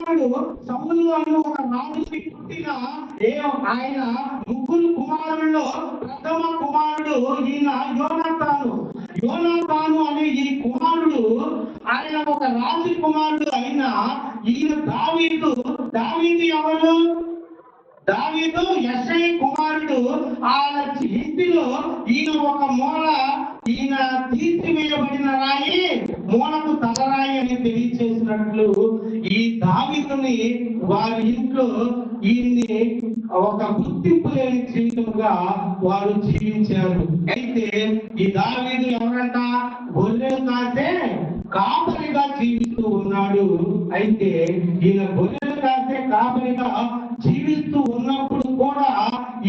కుమారుడు సౌలు అను ఒక రాజుకి పుట్టిన ఆయన ముగ్గురు కుమారుల్లో ప్రథమ కుమారుడు ఈయన యోనాతాను అనే ఈ కుమారుడు ఆయన ఒక రాజు కుమారుడు అయిన ఈయన దావీదు ఎవరు? దావీదు యెషై కుమారుడు. ఆయన ఇంటిలో ఈయన ఒక మూల, ఈయన తీర్చివేయబడిన రాయి మూలకు తలరాయి అని తెలియచేసినట్లు ఈ దావీదుని వారి ఇంట్లో ఈయన్ని ఒక గుర్తింపు లేని జీవితంగా వారు జీవించారు. అయితే ఈ దావీదు ఎవరంట? గొర్రెలు కాసే కాపరిగా జీవిస్తూ ఉన్నాడు. అయితే ఈయన గొర్రెలు కాసే కాపరిగా జీవిస్తూ ఉన్నప్పుడు కూడా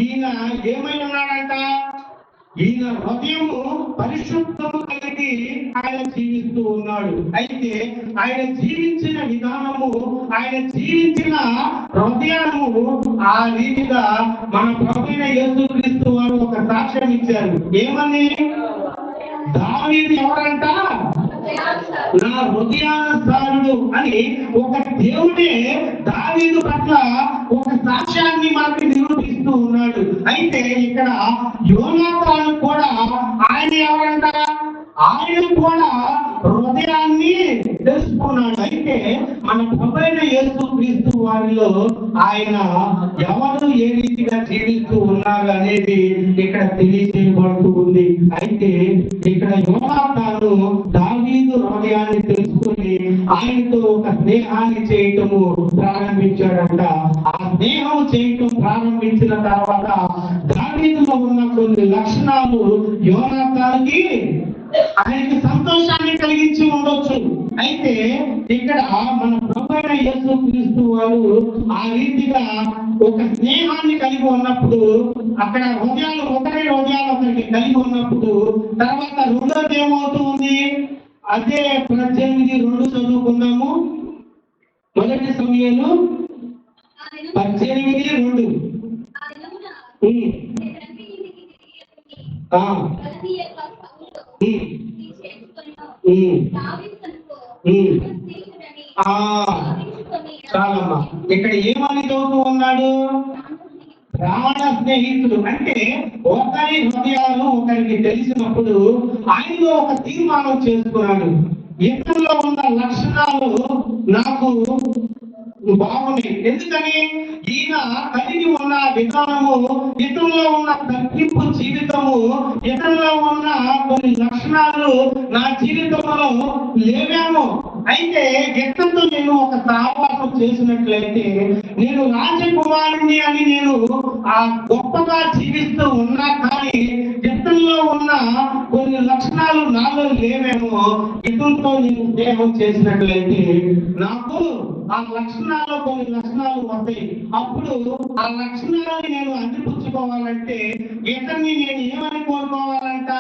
ఈయన ఏమై ఉన్నాడంట? ఈయన హృదయము పరిశుద్ధము కలిగి ఆయన జీవిస్తూ ఉన్నాడు. అయితే ఆయన జీవించిన విధానము, ఆయన జీవించిన హృదయము ఆ రీతిగా మన ప్రభువైన యేసుక్రీస్తు వారు ఒక సాక్ష్యం ఇచ్చారు. ఏమని? దావీదు ఎవరంట? నా హృదయానుసారుడు అని ఒక దేవుడే దావీదు పట్ల ఒక సాక్ష్యాన్ని మనకి నిరూపిస్తూ ఉన్నాడు. అయితే ఇక్కడ యోనాతాను కూడా ఆయన ఎవరంట? ఆయన కూడా హృదయాన్ని తెలుసుకున్నాడు. అయితే మన ప్రభువైన యేసుక్రీస్తు వారిలో ఆయన ఎవరు ఏ రీతిగా జీవిస్తూ ఉన్నారు అనేది ఇక్కడ తెలియజేయబడుతూ ఉంది. అయితే ఇక్కడ యోనాతాను దావీదు హృదయాన్ని తెలుసుకుని ఆయనతో ఒక స్నేహాన్ని చేయటము ప్రారంభించాడంట. ఆ స్నేహం చేయటం ప్రారంభించిన తర్వాత దావీదులో ఉన్న కొన్ని లక్షణాలు యోనాతానుకి ఆయనకి సంతోషాన్ని కలిగించి ఉండొచ్చు. అయితే ఇక్కడ మన ప్రభువైన యేసుక్రీస్తు వారు ఆ రీతిగా ఒక స్నేహాన్ని కలిగి ఉన్నప్పుడు, అక్కడ ఒకరి హృదయాలు ఒకరికి కలిగి ఉన్నప్పుడు తర్వాత రెండోది ఏమవుతుంది? అదే 18:2 చదువుకుందాము. మొదటి సమయాలు 18:2. చాలమ్మా, ఇక్కడ ఏమని చదువుతూ ఉన్నాడు? ప్రాణ స్నేహితుడు. అంటే ఒకరి హృదయాలు ఒకరికి తెలిసినప్పుడు ఆయనలో ఒక తీర్మానం చేసుకున్నాడు. ఇతరులో ఉన్న లక్షణాలు నాకు బాగున్నాయి. ఎందుకని? ఈయన కలిగి ఉన్న విధానము, ఇతరులో ఉన్న తగ్గింపు జీవితము, ఇతరులో ఉన్న కొన్ని లక్షణాలు నా జీవితంలో లేవేమో. అయితే ఎక్కడితో నేను ఒక సహవాసం చేసినట్లయితే నేను రాజకుమారుని అని నేను ఆ గొప్పగా జీవిస్తూ ఉన్నా, కానీ ఇతరులో ఉన్న కొన్ని లక్షణాలు నాలో లేవేమో. ఇతరులతో నేను స్నేహం చేసినట్లయితే నాకు ఆ లక్షణాల్లో కొన్ని లక్షణాలు వస్తాయి. అప్పుడు ఆ లక్షణాలని నేను అందిపుచ్చుకోవాలంటే ఇతన్ని నేను ఏమని కోరుకోవాలంట?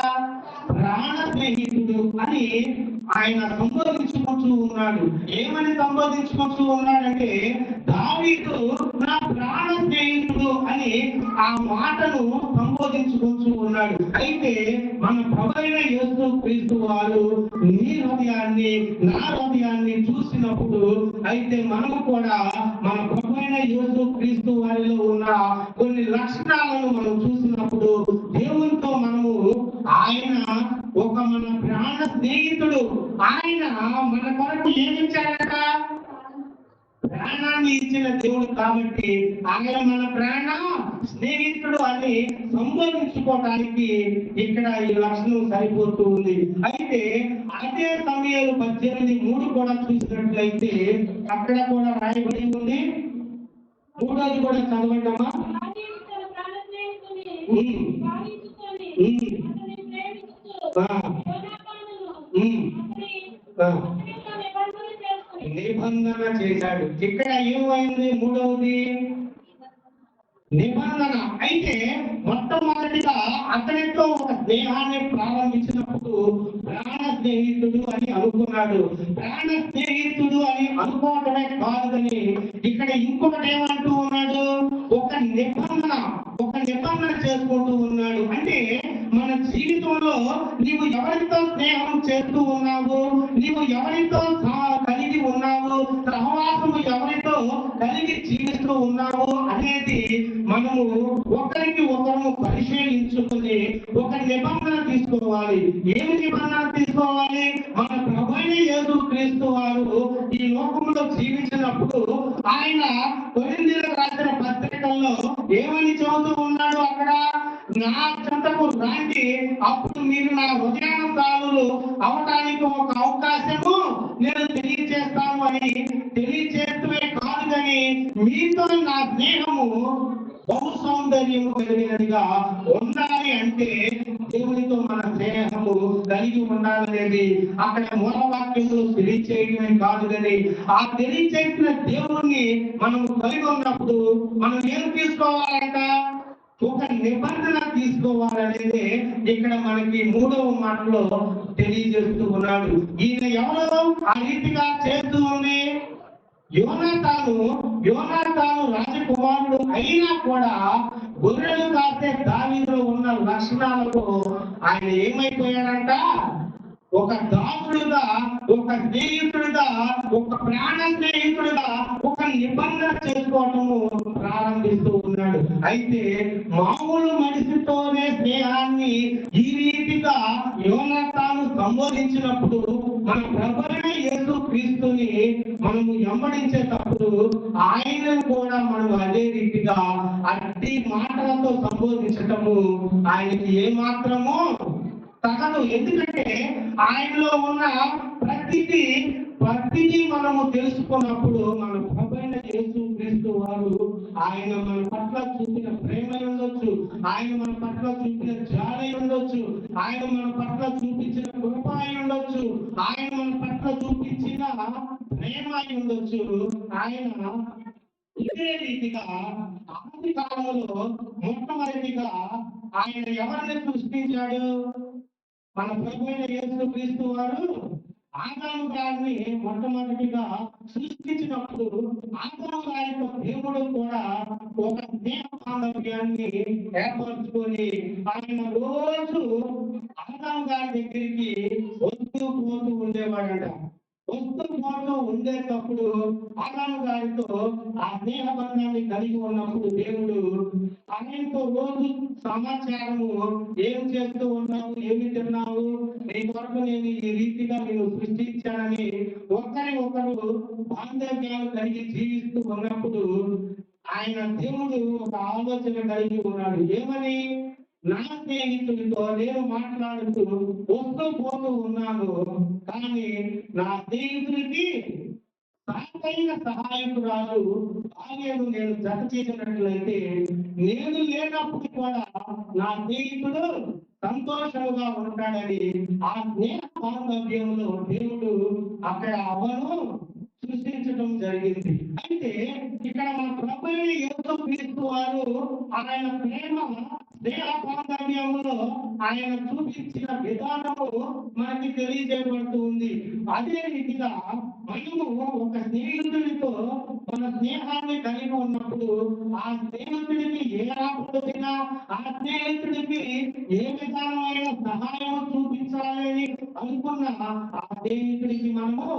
ప్రాణ స్నేహితుడు అని ఆయన సంబోధించుకుంటూ ఉన్నాడు. ఏమని సంబోధించుకుంటూ ఉన్నాడంటే దావీదు నా ప్రాణ స్నేహితుడు అని ఆ మాటను సంబోధించుకుంటూ ఉన్నాడు. అయితే మన ప్రభువైన యేసుక్రీస్తు వారు నీ హృదయాన్ని, నా హృదయాన్ని చూసినప్పుడు, అయితే మనము కూడా మన ప్రభువైన యేసుక్రీస్తు వారిలో ఉన్న కొన్ని లక్షణాలను మనం చూసినప్పుడు దేవునితో మనము, ఆయన ఒక మన ప్రాణ స్నేహితుడు, ఆయన మన కొరకు ఏమిచ్చాడట? ప్రాణాన్ని ఇచ్చిన దేవుడు. కాబట్టి ఆయన మన ప్రాణ స్నేహితుడు అని సంబోధించుకోవడానికి ఇక్కడ ఈ లక్షణం సరిపోతూ ఉంది. అయితే అదే సమయాలు 18:3 కూడా చూసినట్లయితే అక్కడ కూడా రాయబడి ఉంది. మూడోది కూడా చదవండమ్మా. నిబంధన చేశాడు. ఇక్కడ ఏమైంది? మూడవది నిబంధన. అయితే మొట్టమొదటిగా అతనితో ఒక స్నేహాన్ని ప్రారంభించినప్పుడు ప్రాణ స్నేహితుడు అని అనుకున్నాడు. ప్రాణ స్నేహితుడు అని అనుకోవటమే కాదని ఇక్కడ ఇంకొకటి ఏమంటూ ఉన్నాడు? ఒక నిబంధన చేసుకుంటూ ఉన్నాడు. అంటే మన జీవితంలో నీవు ఎవరితో స్నేహం చేస్తూ ఉన్నావు, నీవు ఎవరితో కలిగి ఉన్నావు, సహవాసము ఎవరితో కలిగి జీవిస్తూ ఉన్నాము అనేది మనము ఒకరికి ఒకరు పరిశీలించుకుని ఒక నిబంధన తీసుకోవాలి. ఏమి నిబంధన తీసుకోవాలి? మన ప్రభువైన యేసుక్రీస్తు వారు ఈ లోకంలో జీవించినప్పుడు ఆయన కొరింథీయులకు రాసిన పత్రికల్లో ఏమని చెబుతూ ఉన్నాడు? అక్కడ నా చెంతకు రండి, అప్పుడు మీరు నా హృదయానుసారులు అవటానికి ఒక అవకాశము నేను తెలియజేస్తాను అని తెలియజేస్తూనే కాదు కానీ మీతో నా స్నేహము బహు సౌందర్యము కలిగినదిగా ఉండాలి అంటే దేవునితో మన స్నేహము కలిగి ఉండాలనేది అక్కడ మూలవాక్యంలో తెలియచేయడమే కాదు కానీ ఆ తెలియచేసిన దేవుణ్ణి మనము కలిగి ఉన్నప్పుడు మనం ఏం తీసుకోవాలంట? ఒక నిబంధన తీసుకోవాలనేది ఇక్కడ మనకి 3వ మాటలో తెలియజేస్తూ ఉన్నాడు. ఈయన ఎవరో ఆ రీతిగా చేస్తూ ఉంది. యోనాతాను రాజకుమారుడు అయినా కూడా గొర్రెలు కాసే దావీదులో ఉన్న లక్షణాలతో ఆయన ఏమైపోయాడంట? ఒక దాసుడుగా, ఒక స్నేహితుడిగా, ఒక ప్రాణ స్నేహితుడిగా ఒక నిబంధన చేసుకోవటము ప్రారంభిస్తూ ఉన్నాడు. అయితే మామూలు మనిషితోనే స్నేహాన్ని ఈ రీతిగా యోనాతాను సంబోధించినప్పుడు మన ప్రభువైన యేసుక్రీస్తుని మనము వెంబడించేటప్పుడు ఆయనను కూడా మనం అదే రీతిగా అట్టి మాటలతో సంబోధించటము ఆయనకి ఏమాత్రము తగదు. ఎందుకంటే ఆయనలో ఉన్న ప్రతిదీ మనము తెలుసుకున్నప్పుడు మన ప్రభువైన యేసుక్రీస్తు వారు ఆయన మన పట్ల చూపిన ప్రేమ ఉండొచ్చు, ఆయన మన పట్ల చూపిన జాలి ఉండొచ్చు, ఆయన మన పట్ల చూపించిన కృప ఉండొచ్చు, ఆయన మన పట్ల చూపించిన ప్రేమ ఉండొచ్చు. ఆయన ఇదే రీతిగా ఆది కాలంలో మొట్టమొదటిగా ఆయన ఎవరిని సృష్టించాడు? మన ప్రభువైన యేసుక్రీస్తు వారు ఆదాము గారిని మొట్టమొదటిగా సృష్టించినప్పుడు ఆదాము గారితో దేవుడు కూడా ఒక స్నేహ బాంధవ్యాన్ని ఏర్పరచుకొని ఆయన రోజు ఆదాము గారి దగ్గరికి వస్తూ పోతూ ఉండేవాడంట. వస్తూ పోతూ ఉండేటప్పుడు ఆదాము గారితో ఆ స్నేహ బంధాన్ని కలిగి ఉన్నప్పుడు దేవుడు ఆయనతో రోజు సమాచారము ఏం చేస్తూ ఉన్నావు, ఏమి తిన్నావు, నీ కొరకు నేను ఈ రీతిగా నేను సృష్టించానని ఒకరు బాంధవ్యాలు కలిగి జీవిస్తూ ఉన్నప్పుడు ఆయన దేవుడు ఒక ఆలోచన కలిగి ఉన్నాడు. ఏమని? నా స్నేహితుడితో నేను మాట్లాడుతూ వస్తూ పోతూ ఉన్నాను, కానీ నా స్నేహితుడికి సాకైన సహాయకురాలు భార్యను నేను జత చేసినట్లయితే నేను లేనప్పుడు కూడా నా స్నేహితుడు సంతోషంగా ఉంటాడని ఆ స్నేహ బాంధవ్యంలో దేవుడు అక్కడ అవను సృష్టించడం జరిగింది. అయితే ఇక్కడ మన ప్రభువైన యేసుక్రీస్తు వారు ఆయన ప్రేమ స్నేహ బాంధవ్యంలో ఆయన చూపించిన విధానము మనకి తెలియజేయబడుతూ ఉంది. అదే రీతిగా మనము ఒక స్నేహితుడితో మన స్నేహాన్ని కలిగి ఉన్నప్పుడు ఆ స్నేహితుడికి ఏ ఆపద వచ్చినా, ఆ స్నేహితుడికి ఏ విధానమైన సహాయం చూపించాలని అనుకున్న ఆ స్నేహితుడికి మనము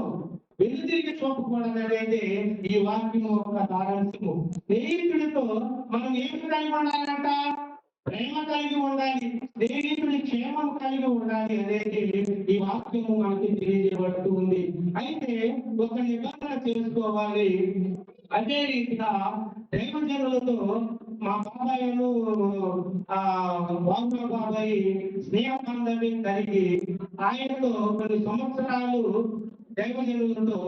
వెనుదిరిగి చూపకూడదనేది ఈ వాక్యము ఒక సారాంశము. స్నేహితుడితో మనం ఏమి కలిగి ఉండాలంట? ప్రేమ కలిగి ఉండాలి, స్నేహితుడి క్షేమం కలిగి ఉండాలి అనేది ఈ వాక్యము మనకి తెలియజేయబడుతూ ఉంది. అయితే ఒక నిబంధన చేసుకోవాలి. అదే రీతిగా దైవజనులతో మా బాబాయ్ను బాబాయ్ స్నేహ బాంధవ్యం కలిగి ఆయనతో కొన్ని సంవత్సరాలు దైవజనులతో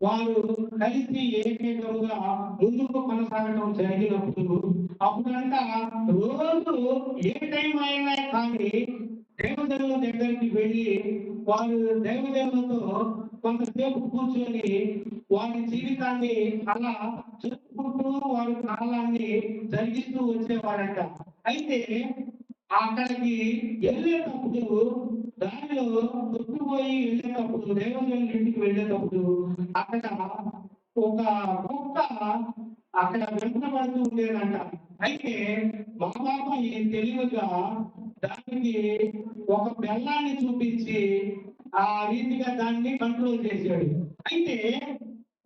వారు కలిసి ఏకైకముగా ముందుకు కొనసాగడం జరిగినప్పుడు అప్పుడంట రోజు ఏ టైం అయినా కానీ దైవజనుల దగ్గరికి వెళ్ళి వారు దైవజనులతో కొంతసేపు కూర్చొని వారి జీవితాన్ని అలా చెప్పుకుంటూ వారి కాలాన్ని జరిగిస్తూ వచ్చేవారంట. అయితే అక్కడికి వెళ్ళేటప్పుడు దానిలో తొట్టుపోయి వెళ్ళేటప్పుడు దైవజనుల ఇంటికి వెళ్ళేటప్పుడు అక్కడ ఒక కుక్క అక్కడ వెంటబడుతూ ఉండేదంట. అయితే మా బాబాయ్ తెలివిగా దానికి ఒక బెల్లాన్ని చూపించి ఆ రీతిగా దాన్ని కంట్రోల్ చేశాడు. అయితే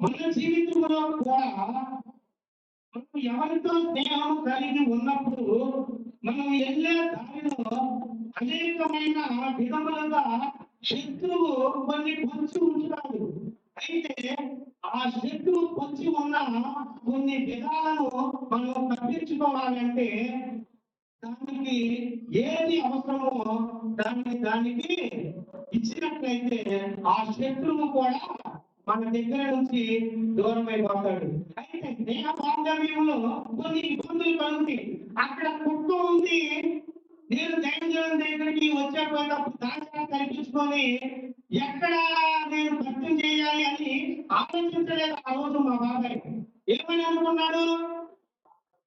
మన జీవితంలో కూడా మనం ఎవరితో స్నేహం కలిగి ఉన్నప్పుడు మనం వెళ్ళే దారిలో అనేకమైన విధములుగా శత్రువు కొన్ని పొంచి ఉంచుతాడు. అయితే ఆ శత్రువు పొంచి ఉన్న కొన్ని విధాలను మనం తప్పించుకోవాలంటే దానికి ఏది అవసరమో దానికి ఇచ్చినట్లయితే ఆ శత్రువు కూడా మన దగ్గర నుంచి దూరం అయిపోతాడు. అయితే దేహ బాంధవ్యంలో కొన్ని ఇబ్బందులు కలుగుతాయి. అక్కడ కుక్క ఉంది, నేను దైవజనం దగ్గరికి వచ్చేపోయినప్పుడు దాచాన్ని కల్పించుకొని ఎక్కడ నేను భక్తం చేయాలి అని ఆలోచించలేదు ఆ రోజు మా బాబాయ్. ఏమని అనుకున్నాడు?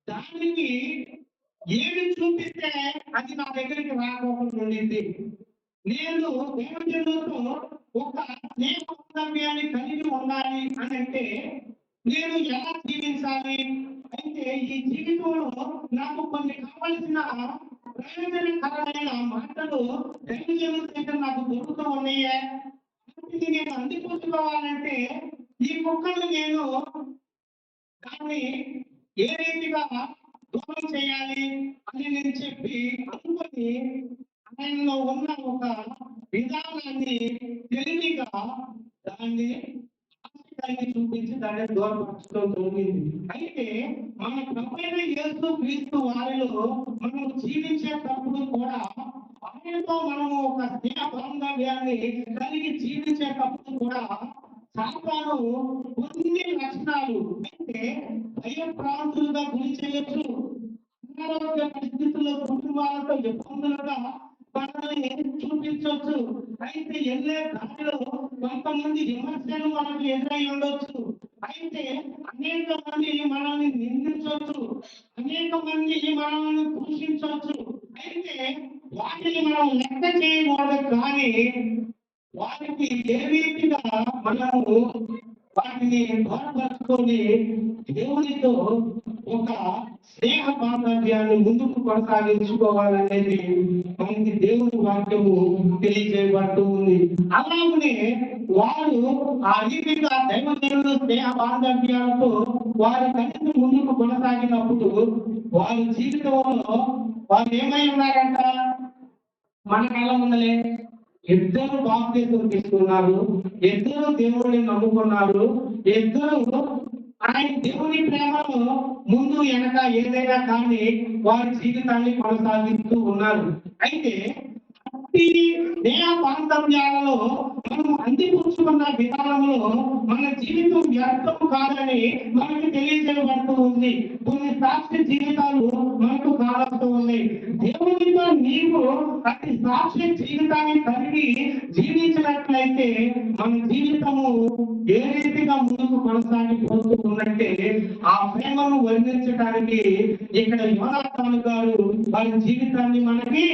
దానికి ఏది చూపిస్తే అది నా దగ్గరికి రాకపోకుండా ఉండింది. నేను దైవజనులతో ఒక స్నేహ బాంధవ్యాన్ని కలిగి ఉండాలి అని అంటే నేను ఎలా జీవించాలి? అయితే ఈ జీవితంలో నాకు కొన్ని కావలసిన ప్రయోజనకరమైన మాటలు దైవజనుల దగ్గర నాకు దొరుకుతూ ఉన్నాయే. వాటిని నేను అందిపుచ్చుకోవాలంటే ఈ కుక్కలు నేను దాన్ని ఏ రీతిగా దూరం చేయాలి అని నేను చెప్పి అనుకొని ఆయనలో ఉన్న ఒక విధానాన్ని తెలివిగా దాన్ని ఆసక్తిని చూపించి దాన్ని దూరపరచడం జరిగింది. అయితే మన ప్రభువైన యేసు క్రీస్తు వారిలో మనం జీవించేటప్పుడు కూడా ఆయనతో మనము ఒక స్నేహ బాంధవ్యాన్ని కలిగి జీవించేటప్పుడు కూడా సాతాను కొన్ని లక్షణాలు అంటే భయప్రాంతులుగా గురి చేయొచ్చు, అనారోగ్య పరిస్థితుల్లో కుటుంబాలతో ఇబ్బందులుగా మనల్ని చూపించవచ్చు. అయితే వెళ్ళే దారిలో కొంతమంది విమర్శలు మనకు ఎదురై ఉండొచ్చు. అయితే అనేక మంది మనల్ని నిందించవచ్చు, అనేక మంది మనల్ని దూషించవచ్చు. అయితే వాటిని మనం లెక్క చేయకూడదు. కానీ వాటికి ఏ రీతిగా మనము వాటిని బలపరుచుకొని దేవునితో ఒక స్నేహ బాంధవ్యాన్ని ముందుకు కొనసాగించుకోవాలనేది మనకి దేవుని వాక్యము తెలియజేయబడుతూ ఉంది. అలాగనే వారు ఆ రీతిగా దైవజనులు స్నేహ బాంధవ్యాలతో వారి కలిసి ముందుకు కొనసాగినప్పుడు వారి జీవితంలో వారు ఏమై ఉన్నారంట? మన కళ్ళ ముందలే ఇద్దరు బాప్తిసం తీసుకున్నారు, ఇద్దరు దేవుడిని నమ్ముకున్నారు, ఇద్దరు ఆయన దేవుని ప్రేమను ముందు వెనక ఏదైనా కానీ వారి జీవితాన్ని కొనసాగిస్తూ ఉన్నారు. అయితే ఈ దేహ బాంధవ్యాలలో మనం అందిపుచ్చుకున్న విధానంలో మన జీవితం వ్యర్థం కాదని మనకు తెలియజేయబడుతూ ఉంది. కొన్ని సాక్షి జీవితాలు మనకు కావస్తూ ఉన్నాయి. దేవునితో నీవు అతి సాక్షి జీవితాన్ని కలిగి జీవించినట్లయితే మన జీవితము ఏ రీతిగా ముందుకు కొనసాగిపోతూ ఉందంటే ఆ ప్రేమను వర్ణించడానికి ఇక్కడ యోనాతాను గారు వారి జీవితాన్ని మనకి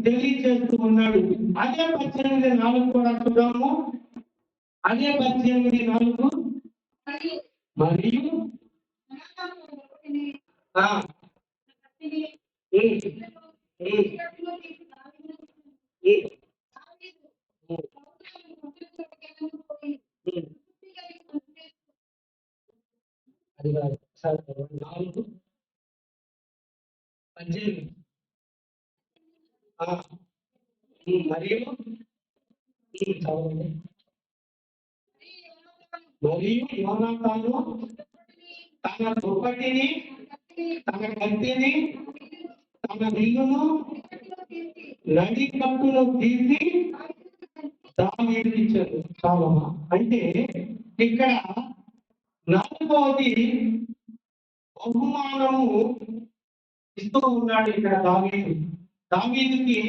తెలియజేస్తూ ఉన్నాడు. అదే 18:4 కూడా చూద్దాము. అదే 18:4 మరియు అది కాదు సార్ 4:18 మరియు చదవండి. మరియు యోనాతాను తన దుప్పటిని, తన కత్తిని, తన విల్లును నడికట్టును తీసి దావీదుకి ఇచ్చారు. చాలమ్మా. అంటే ఇక్కడ నాలుగవది బహుమానము ఇస్తూ ఉన్నాడు. ఇక్కడ దావీదుకి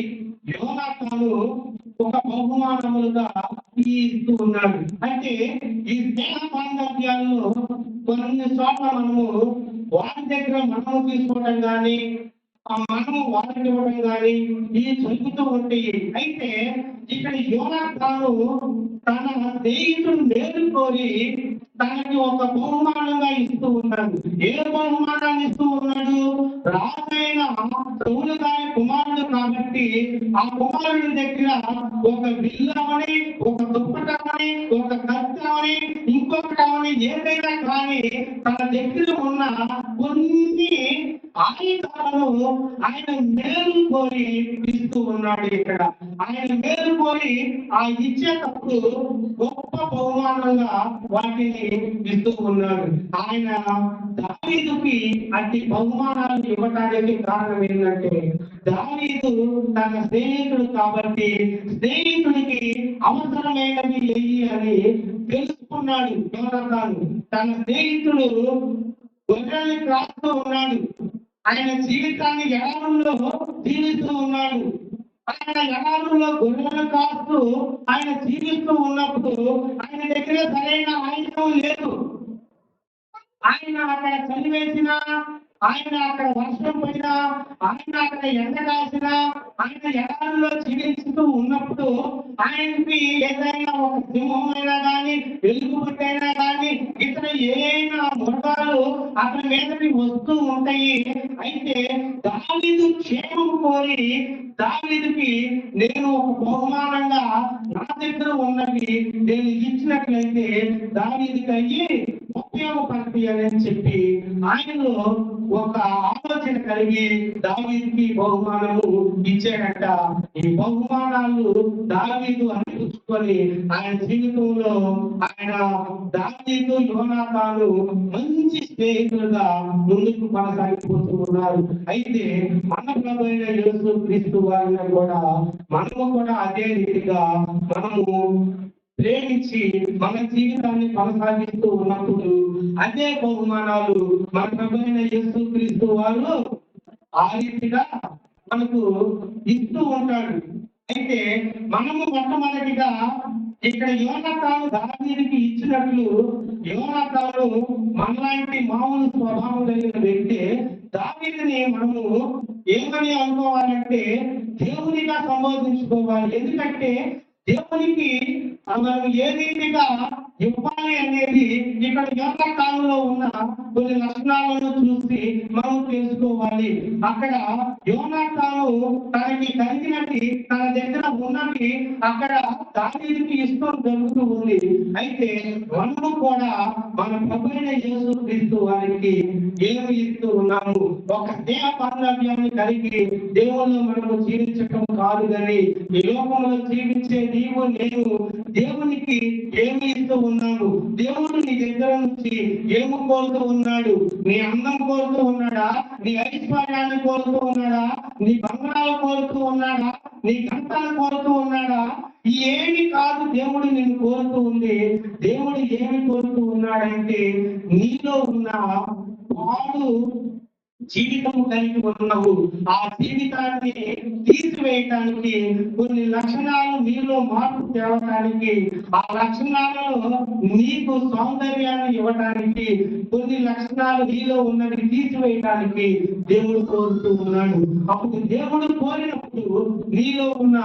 యోనాతాను ఒక బహుమానములుగా ఇస్తూ ఉన్నాడు. అంటే ఈ స్నేహ బాంధవ్యాల్లో కొన్ని చోట్ల మనము వారి దగ్గర మనము తీసుకోవడం కానీ మనము వారికి ఇవ్వడం కానీ ఇవి జరుగుతూ ఉంటాయి. అయితే ఇక్కడ యోనాతాను తన స్నేహితుడు మేలు కోరి తనకి ఒక బహుమానంగా ఇస్తూ ఉన్నాడు. ఏ బహుమానాన్ని ఇస్తూ ఉన్నాడు? రాజైన సౌలు గారి కుమారుడు కాబట్టి ఆ కుమారుడి దగ్గర ఒక బిల్లవని, ఒక దుప్పటమని, ఒక కత్తమని, ఇంకొకటమని ఏదైనా కానీ తన దగ్గర ఉన్న కొన్ని ఆయుధాలను ఆయన మేలు కోరి ఇస్తూ ఉన్నాడు. ఇక్కడ ఆయన మేలు కోరి ఆ ఇచ్చేటప్పుడు గొప్ప బహుమానంగా వాటిని ఇస్తూ ఉన్నాడు. ఆయన దావీదుకి అట్టి బహుమానాలు ఇవ్వడానికి కారణం ఏంటంటే, దావీదు తన స్నేహితుడు కాబట్టి స్నేహితుడికి అవసరమైనది ఏది అని తెలుసుకున్నాడు. యోనాతాను తన స్నేహితుడు గొర్రెల్ని కాస్తూ ఉన్నాడు. ఆయన జీవితాన్ని ఎడారుల్లో జీవిస్తూ ఉన్నాడు. ఆయన ఎడారుల్లో గొర్రెలను కాస్తూ ఆయన జీవిస్తూ ఉన్నప్పుడు ఆయన దగ్గర సరైన ఆయుధం లేదు. ఆయన అక్కడ చలివేసిన, ఆయన అక్కడ వర్షం పడినా, ఆయన అక్కడ ఎండ కాసిన, ఆయన ఎడారిలో జీవిస్తూ ఉన్నప్పుడు ఆయనకి ఏదైనా ఒక సింహం అయినా కానీ, ఎలుగుబంటైనా కానీ, ఇతర ఏదైనా మృగాలు అతని మీదకి వస్తూ ఉంటాయి. అయితే దావీదు క్షేమం కోరి దావీదుకి నేను ఒక బహుమానంగా నా దగ్గర ఉన్నది నేను ఇచ్చినట్లయితే దావీదుకి అయ్యి ఉపయోగపడతాయి అని చెప్పి ఆయనలో ఒక ఆలోచన కలిగి దావీదుకి బహుమానము ఇచ్చాడట. ఈ బహుమానాలు దావీదు అందిపుచ్చుకొని ఆయన జీవితంలో ఆయన దావీదు యోనాతాను మంచి స్నేహితులుగా ముందుకు కొనసాగిపోతూ ఉన్నారు. అయితే మన ప్రభువైన యేసు క్రీస్తు వారిని కూడా మనము కూడా అదే రీతిగా మనము ప్రేమించి మన జీవితాన్ని కొనసాగిస్తూ ఉన్నప్పుడు అదే బహుమానాలు మన ప్రభువైన యేసు క్రీస్తు వారు ఆ రీతిగా మనకు ఇస్తూ ఉంటాడు. అయితే మనము మొట్టమొదటిగా ఇక్కడ యోనాతాను దావీదుకి ఇచ్చినట్లు, యోనాతాను మనలాంటి మామూలు స్వభావం కలిగిన వ్యక్తి. దావీదుని మనము ఏమని అనుకోవాలంటే దేవునిగా సంబోధించుకోవాలి. ఎందుకంటే దేవునికి మనం ఏ రీతిగా ఇవ్వాలి అనేది ఇక్కడ యోనాతానులో ఉన్న కొన్ని లక్షణాలను చూసి మనం తెలుసుకోవాలి. అక్కడ యోనాతాను తనకి కలిగినది, తన దగ్గర ఉన్నది అక్కడ దావీదుకి ఇష్టం జరుగుతూ ఉంది. అయితే మనము కూడా మన ప్రభువైన యేసు క్రీస్తు వారికి ఏమి ఇస్తూ ఉన్నాము? ఒక దేహ బాంధవ్యాన్ని కలిగి దేవుళ్ళు మనము జీవించటం కాదు, కానీ ఈ లోకంలో జీవించే నీవు నేను దేవునికి ఏమి ఇస్తూ ఉన్నాము? దేవుడు నీ దగ్గర నుంచి ఏమి కోరుతూ ఉన్నాడు? నీ అందం కోరుతూ ఉన్నాడా? నీ ఐశ్వర్యాన్ని కోరుతూ ఉన్నాడా? నీ బంగారాలు కోరుతూ ఉన్నాడా? నీ గంటలు కోరుతూ ఉన్నాడా? ఏమి కాదు దేవుడు నిన్ను కోరుతూ ఉంది. దేవుడు ఏమి కోరుతూ ఉన్నాడంటే నీలో ఉన్న వాడు జీవితం కలిగి ఉన్నావు. ఆ జీవితాన్ని తీసివేయటానికి కొన్ని లక్షణాలు నీలో మార్పు తేవటానికి, ఆ లక్షణాలలో నీకు సౌందర్యాన్ని ఇవ్వటానికి, కొన్ని లక్షణాలు నీలో ఉన్నది తీసివేయటానికి దేవుడు కోరుతూ ఉన్నాడు. అప్పుడు దేవుడు కోరినప్పుడు నీలో ఉన్న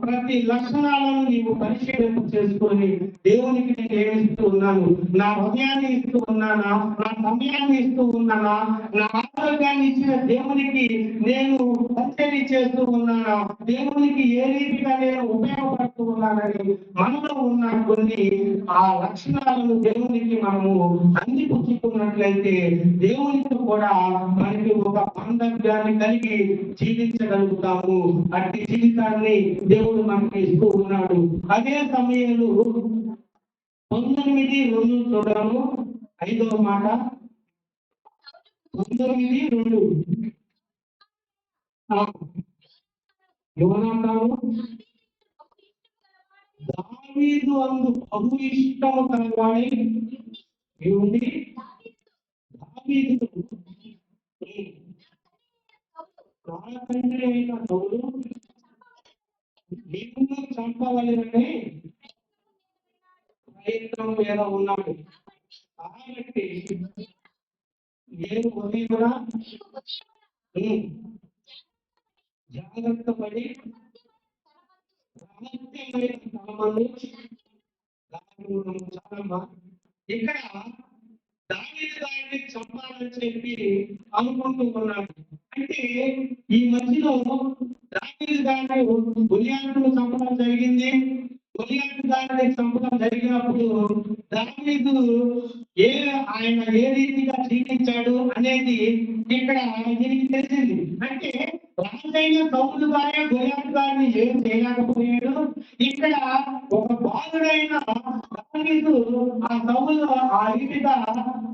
ప్రతి లక్షణాలను నీవు పరిశీలన చేసుకొని దేవునికి నేను ఏమిస్తూ ఉన్నాను? నా హృదయాన్ని ఇస్తూ ఉన్నానా? నా సమయాన్ని ఇస్తూ ఉన్నానా? నా ఆరోగ్యాన్ని ఇచ్చిన దేవునికి నేను పరిచర్య చేస్తూ ఉన్నానా? దేవునికి ఏ రీతిగా నేను ఉపయోగపడుతూ ఉన్నానని మనలో ఉన్న కొన్ని ఆ లక్షణాలను దేవునికి మనము అందిపుచ్చుకున్నట్లయితే దేవునితో కూడా మనకి ఒక బాంధవ్యాన్ని కలిగి జీవించగలుగుతాము. అట్టి జీవితాన్ని దేవుడు మనకి ఇస్తూ ఉన్నాడు. అదే సమయంలో 19:2 చూడము, 5వ మాట. 19:2 యోనాతాను దావీదు అందు బహు ఇష్టము కలవాడై ఉండి దావీదు నా తండ్రి అయిన సౌలు నిన్ను చంపవలెనని ప్రయత్నం మీద ఉన్నాడు. కాబట్టి నేను ఉదయమున జాగ్రత్త పడి రహస్యమైన స్థలమందు చాలా ఇక్కడ దావీదు దాన్ని చంపాలని చెప్పి అనుకుంటూ ఉన్నాడు. అంటే ఈ మధ్యలో దావీదు దాన్ని గొలియాతును చంపడం జరిగింది. గొలియాతు దానిని చంపడం జరిగినప్పుడు దావీదు ఏ ఆయన ఏ రీతిగా జీవించాడు అనేది ఇక్కడ దీనికి తెలిసింది. అంటే రాజైన సౌలు గారే గొలియాతు గారిని ఏం చేయలేకపోయాడు. ఇక్కడ ఒక బాలుడైన దావీదు ఆ సౌలు ఆ రీతిగా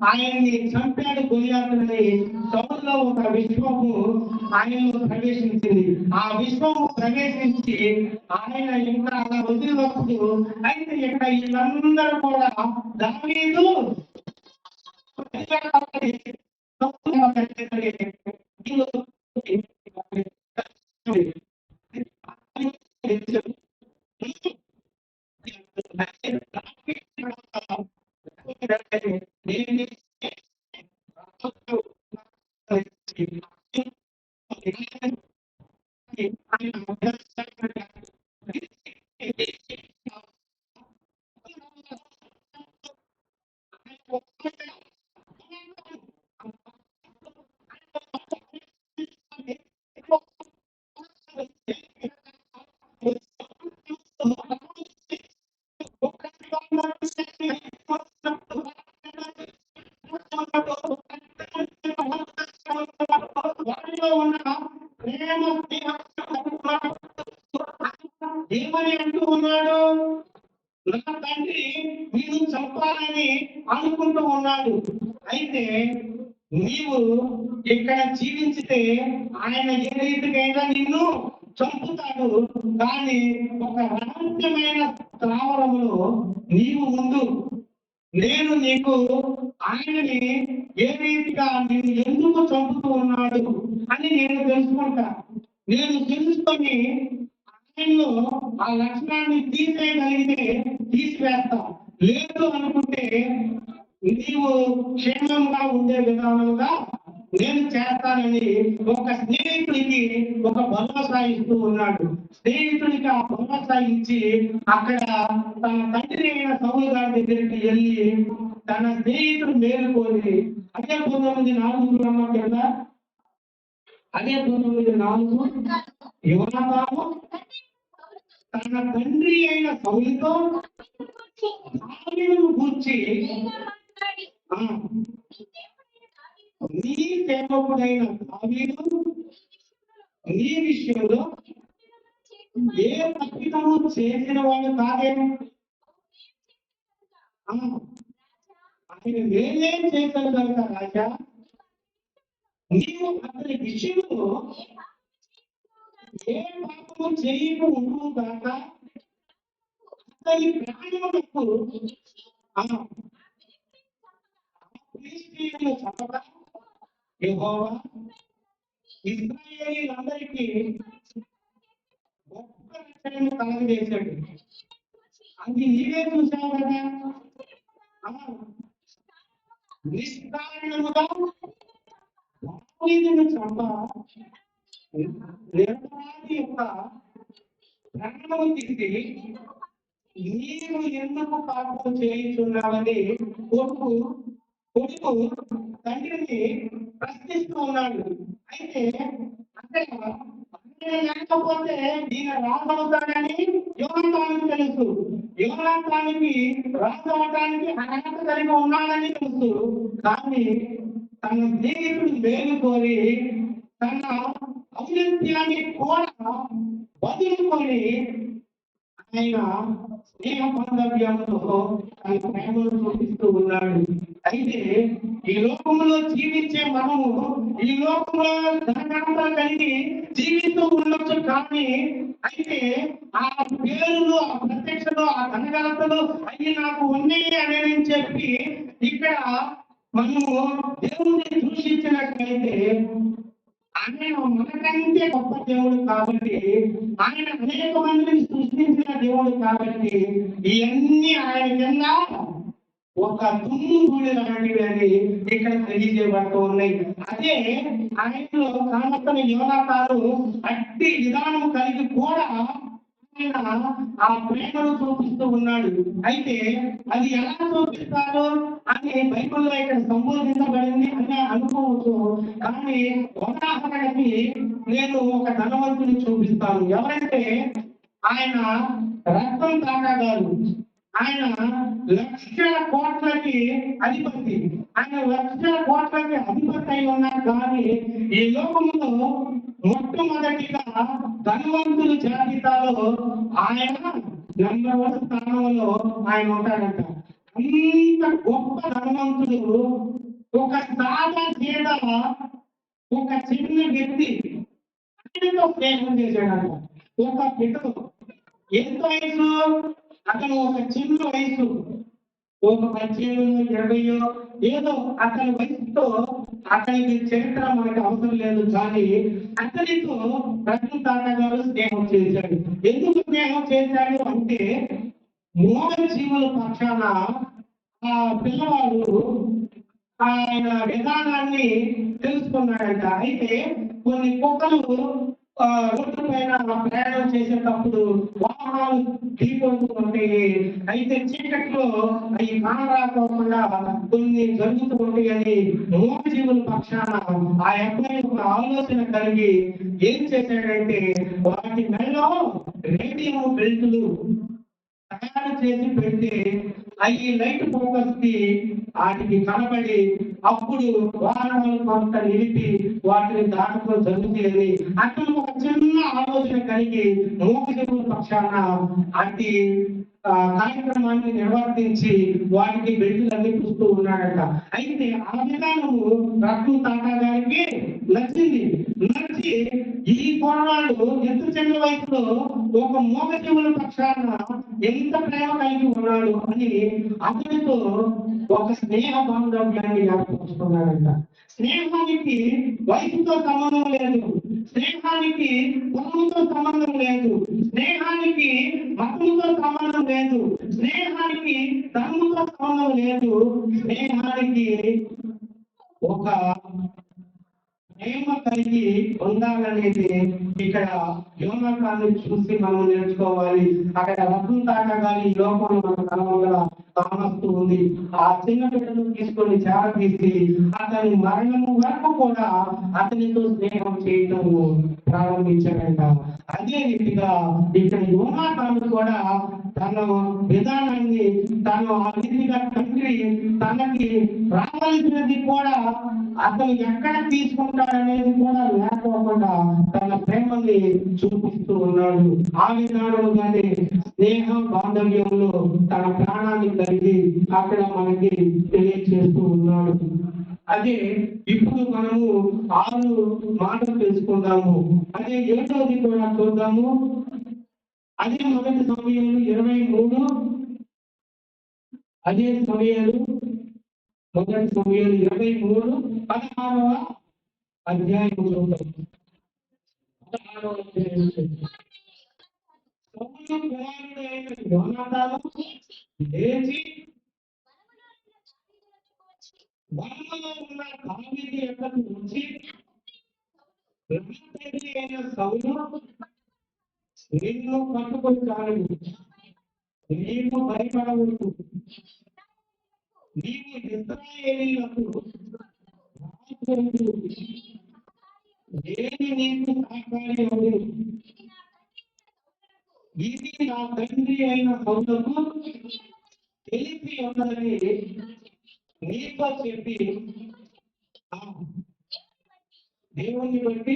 ఆయన్ని చంపాడు గొలియాతుని. సౌలులో ఒక విశ్వము ఆయనలో ప్రవేశించింది. ఆ విశ్వము ప్రవేశించి ఆయన ఇంకా అలా వదిలినప్పుడు అయితే ఇక్కడ వీళ్ళందరూ కూడా దావీదు వారిలో ఉన్న ప్రేమ ఏమని అంటూ ఉన్నాడు? నా తండ్రి నిన్ను చంపాలని అనుకుంటూ ఉన్నాడు. అయితే నీవు ఇక్కడ జీవించితే ఆయన ఏ రీతికైనా నిన్ను చంపుతాడు. కానీ ఒక రహస్యమైన స్థావరములో నీవు ఉండు. నేను నీకు ఆయనని ఏ రీతిగా నేను ఎందుకు చంపుతూ ఉన్నాడు అని నేను తెలుసుకుంటా. నేను తెలుసుకొని ఆయనలో ఆ లక్షణాన్ని తీసేయగలిగితే తీసివేస్తా. లేదు అనుకుంటే నీవు క్షేమంగా ఉండే విధానంగా నేను చేస్తానని ఒక స్నేహితుడికి ఒక భరోసా ఇస్తూ ఉన్నాడు. స్నేహితుడికి ఆ భరోసా ఇచ్చి అక్కడ తన తండ్రి అయిన సౌలు గారి దగ్గరికి వెళ్ళి తన స్నేహితుడు మేలుకొని అదే 19:4 రమ్మంట కదా, అదే 19:4 యోనాతాను తన తండ్రి అయిన సౌలుతో దావీదును గూర్చి నీ సేవకుడైన దావీదు నీ విషయంలో ఏ తప్పిదము చేసిన వాడు కాదే. ఆయన నేనేం చేశాను కనుక రాజా నీవు అతని విషయంలో ఏ పాపము చేయకు ఉండు కాక అతని ప్రాణములకు ఫిలిష్తీయులను చంపగా యెహోవా ఇశ్రాయేలీయులందరికీ గొప్ప రక్షణను కలుగజేశాడు. అది నీవే చూసావు కదా. నిష్కారణముగా దావీదును చంప నిరపరాధి యొక్క ప్రాణము తీసి నీవు ఎందుకు పాపం చేయుచున్నావని కొడుకు తండ్రిని ప్రశ్నిస్తూ ఉన్నాడు. అయితే అక్కడ లేకపోతే ఈయన రాజవుతాడని యోనాతానుకు తెలుసు. యోనాతానుకి రాజు అవడానికి అర్హత కలిగి ఉన్నాడని తెలుసు. కానీ తన స్నేహితుడు మేలుకొని తన ఔన్నత్యాన్ని కూడా వదులుకొని ఆయన స్నేహ బాంధవ్యంతో తన ప్రేమను చూపిస్తూ ఉన్నాడు. అయితే ఈ లోకంలో జీవించే మనము ఈ లోకంలో ధనకరంగా కలిగి జీవిస్తూ ఉండొచ్చు. కానీ అయితే ఆ పేరులు ఆ ప్రత్యక్షలు ఆ ధనగలతలు అవి నాకు ఉన్నాయి అని చెప్పి ఇక్కడ మనము దేవుణ్ణి దూషించినట్లయితే ఆయన మనకంటే గొప్ప దేవుడు కాబట్టి, ఆయన అనేక మందిని సృష్టించిన దేవుడు కాబట్టి ఇవన్నీ ఆయన కింద ఒక దుమ్ము ధూళి లాంటివి అని ఇక్కడ తెలియజేయబడుతూ ఉన్నాయి. అదే ఆయనలో కానొక్కని యోనాతాను అట్టి విధానం కలిగి కూడా ఆ ప్రేమను చూపిస్తూ ఉన్నాడు. అయితే అది ఎలా చూపిస్తారు అని బైబిల్లో ఇక్కడ సంబోధించబడింది అని అనుకోవచ్చు. కానీ ఉదాహరణకి నేను ఒక ధనవంతుని చూపిస్తాను. ఎవరంటే ఆయన రత్నం టాటా గారు. ఆయన లక్షల కోట్లకి అధిపతి. ఆయన లక్షల కోట్లకి అధిపతి అయి ఉన్నారు కానీ ఈ లోకంలో మొట్టమొదటిగా ధనవంతుల జాబితాలో ఆయన నంబర్ 1 స్థానంలో ఆయన ఉంటాడంట. అంత గొప్ప ధనవంతుడు ఒక సాదా సీదా ఒక చిన్న వ్యక్తి ఆయనతో స్నేహం చేశాడంట. ఒక బిడ్డతో ఎంత వయసు? అతను ఒక చిన్న వయసు, ఒక 18 20 ఏదో అతని వయసుతో అతనికి చరిత్ర మనకు అవసరం లేదు కానీ అతనితో రతన్ టాటా గారు స్నేహం చేశాడు. ఎందుకు స్నేహం చేశాడు అంటే మూగ జీవుల పక్షాన ఆ పిల్లవాడు ఆయన విధానాన్ని తెలుసుకున్నాడంట. అయితే కొన్ని కుక్కలు రోడ్డు పైన ప్రయాణం చేసేటప్పుడు వాహనాలు ఢీకొడుతూ ఉంటాయి. అయితే చీకట్లో అవి కానరాకోకుండా కొన్ని జరుగుతూ ఉంటాయని మూగజీవుల పక్షాన ఆ అబ్బాయి ఒక ఆలోచన కలిగి ఏం చేశాడంటే వాటి మెడలో రేడియం బెల్టులు తయారు చేసి పెడితే అవి లైట్ ఫోకస్ కి వాటికి కనబడి అప్పుడు వాహనాలు కొంత నిలిపి వాటిని దాటడం జరుగుతుంది. అతను ఒక చిన్న ఆలోచన కలిగి మూగజీవుల పక్షాన అతి కార్యక్రమాన్ని నిర్వర్తించి వాటికి బెల్టులు అందిస్తూ ఉన్నాడట. అయితే ఆ విధానము రతన్ టాటా గారికి నచ్చింది. నచ్చి ఈ కుర్రాడు ఎంత చిన్న వయసులో ఒక మూగజీవుల పక్షాన ఎంత ప్రేమ కలిగి ఉన్నాడు అని అతనితో ఒక స్నేహ బాంధవ్యాన్ని ఏర్పరుచుకున్నాడంట. స్నేహానికి వయసుతో సంబంధం లేదు, స్నేహానికి కులంతో సంబంధం లేదు, స్నేహానికి మతంతో సంబంధం లేదు, స్నేహానికి ధర్మంతో సంబంధం లేదు. స్నేహానికి ఒక ప్రేమ కలిగి ఉండాలనేది ఇక్కడ యోనాతాన్ని చూసి మనం నేర్చుకోవాలి. అక్కడ రతన్ టాటా గారి ఈ లోకంలో మన కలవగా కానొస్తూ ఉంది. ఆ చిన్న బిడ్డను తీసుకొని చేర తీసి అతని మరణము వరకు కూడా అతనితో స్నేహం చేయటం ప్రారంభించాడంట. అదే రీతిగా ఇక్కడ యోనాతాను కూడా తన విధానాన్ని తను ఆ రీతిగా తండ్రి తనకి రావాల్సినది కూడా అతను ఎక్కడ తీసుకుంటాడనేది కూడా లేకపోకుండా తన ప్రేమని చూపిస్తూ ఉన్నాడు. ఆ విధానంగానే స్నేహ బాంధవ్యంలో తన ప్రాణాన్ని కలిగి అక్కడ మనకి తెలియజేస్తూ ఉన్నాడు. అదే ఇప్పుడు మనము 6 మాటలు తెలుసుకుందాము. అదే 7వది కూడా చూద్దాము. అదే మొదటి సమయాలు 23, అదే సమయాలు మొదటి సమయాలు 23 16వ అధ్యాయం చూద్దాం. 16వ అధ్యాయం చూద్దాం. సౌలు కుమారుడైన యోనాతాను లేచి వనములో ఉన్న దావీదు యొద్దకు వచ్చి తండ్రి అయిన సౌలు నిన్ను పట్టుకొని చాలు, నీవు భయపడవద్దు, నీవు ఇశ్రాయేలీయులకు రాజు, నేను నీకు సహకారి అవును, ఇది నా తండ్రి అయిన సౌలుకు తెలిసి ఉన్నదని నీతో చెప్పి దేవుణ్ణి బట్టి